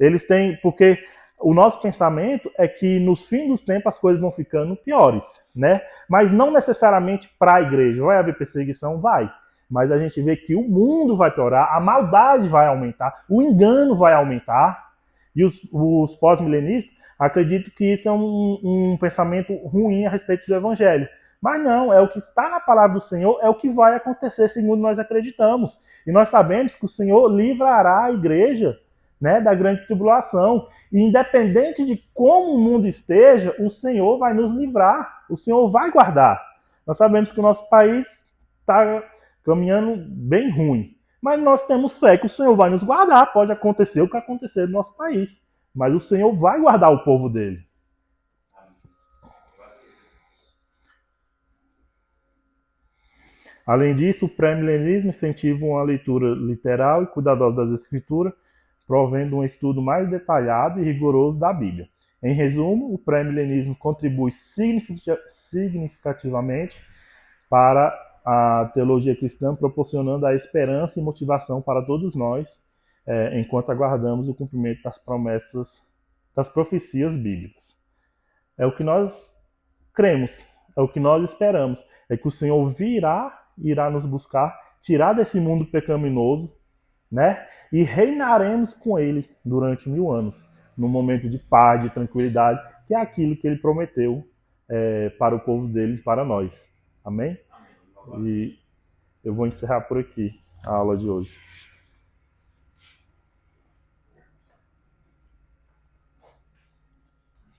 Eles têm, porque o nosso pensamento é que nos fins dos tempos as coisas vão ficando piores, né? Mas não necessariamente para a igreja. Vai haver perseguição? Vai. Mas a gente vê que o mundo vai piorar, a maldade vai aumentar, o engano vai aumentar. E os pós-milenistas acreditam que isso é um pensamento ruim a respeito do evangelho. Mas não, é o que está na palavra do Senhor, é o que vai acontecer segundo nós acreditamos. E nós sabemos que o Senhor livrará a igreja, né, da grande tribulação. E independente de como o mundo esteja, o Senhor vai nos livrar, o Senhor vai guardar. Nós sabemos que o nosso país está caminhando bem ruim. Mas nós temos fé que o Senhor vai nos guardar. Pode acontecer o que acontecer no nosso país. Mas o Senhor vai guardar o povo dele. Além disso, o pré-milenismo incentiva uma leitura literal e cuidadosa das Escrituras, provendo um estudo mais detalhado e rigoroso da Bíblia. Em resumo, o pré-milenismo contribui significativamente para a teologia cristã, proporcionando a esperança e motivação para todos nós, enquanto aguardamos o cumprimento das promessas, das profecias bíblicas. É o que nós cremos, é o que nós esperamos, é que o Senhor irá nos buscar, tirar desse mundo pecaminoso, né? E reinaremos com Ele durante 1000 anos, num momento de paz, de tranquilidade, que é aquilo que Ele prometeu para o povo dele, para nós. Amém? E eu vou encerrar por aqui a aula de hoje.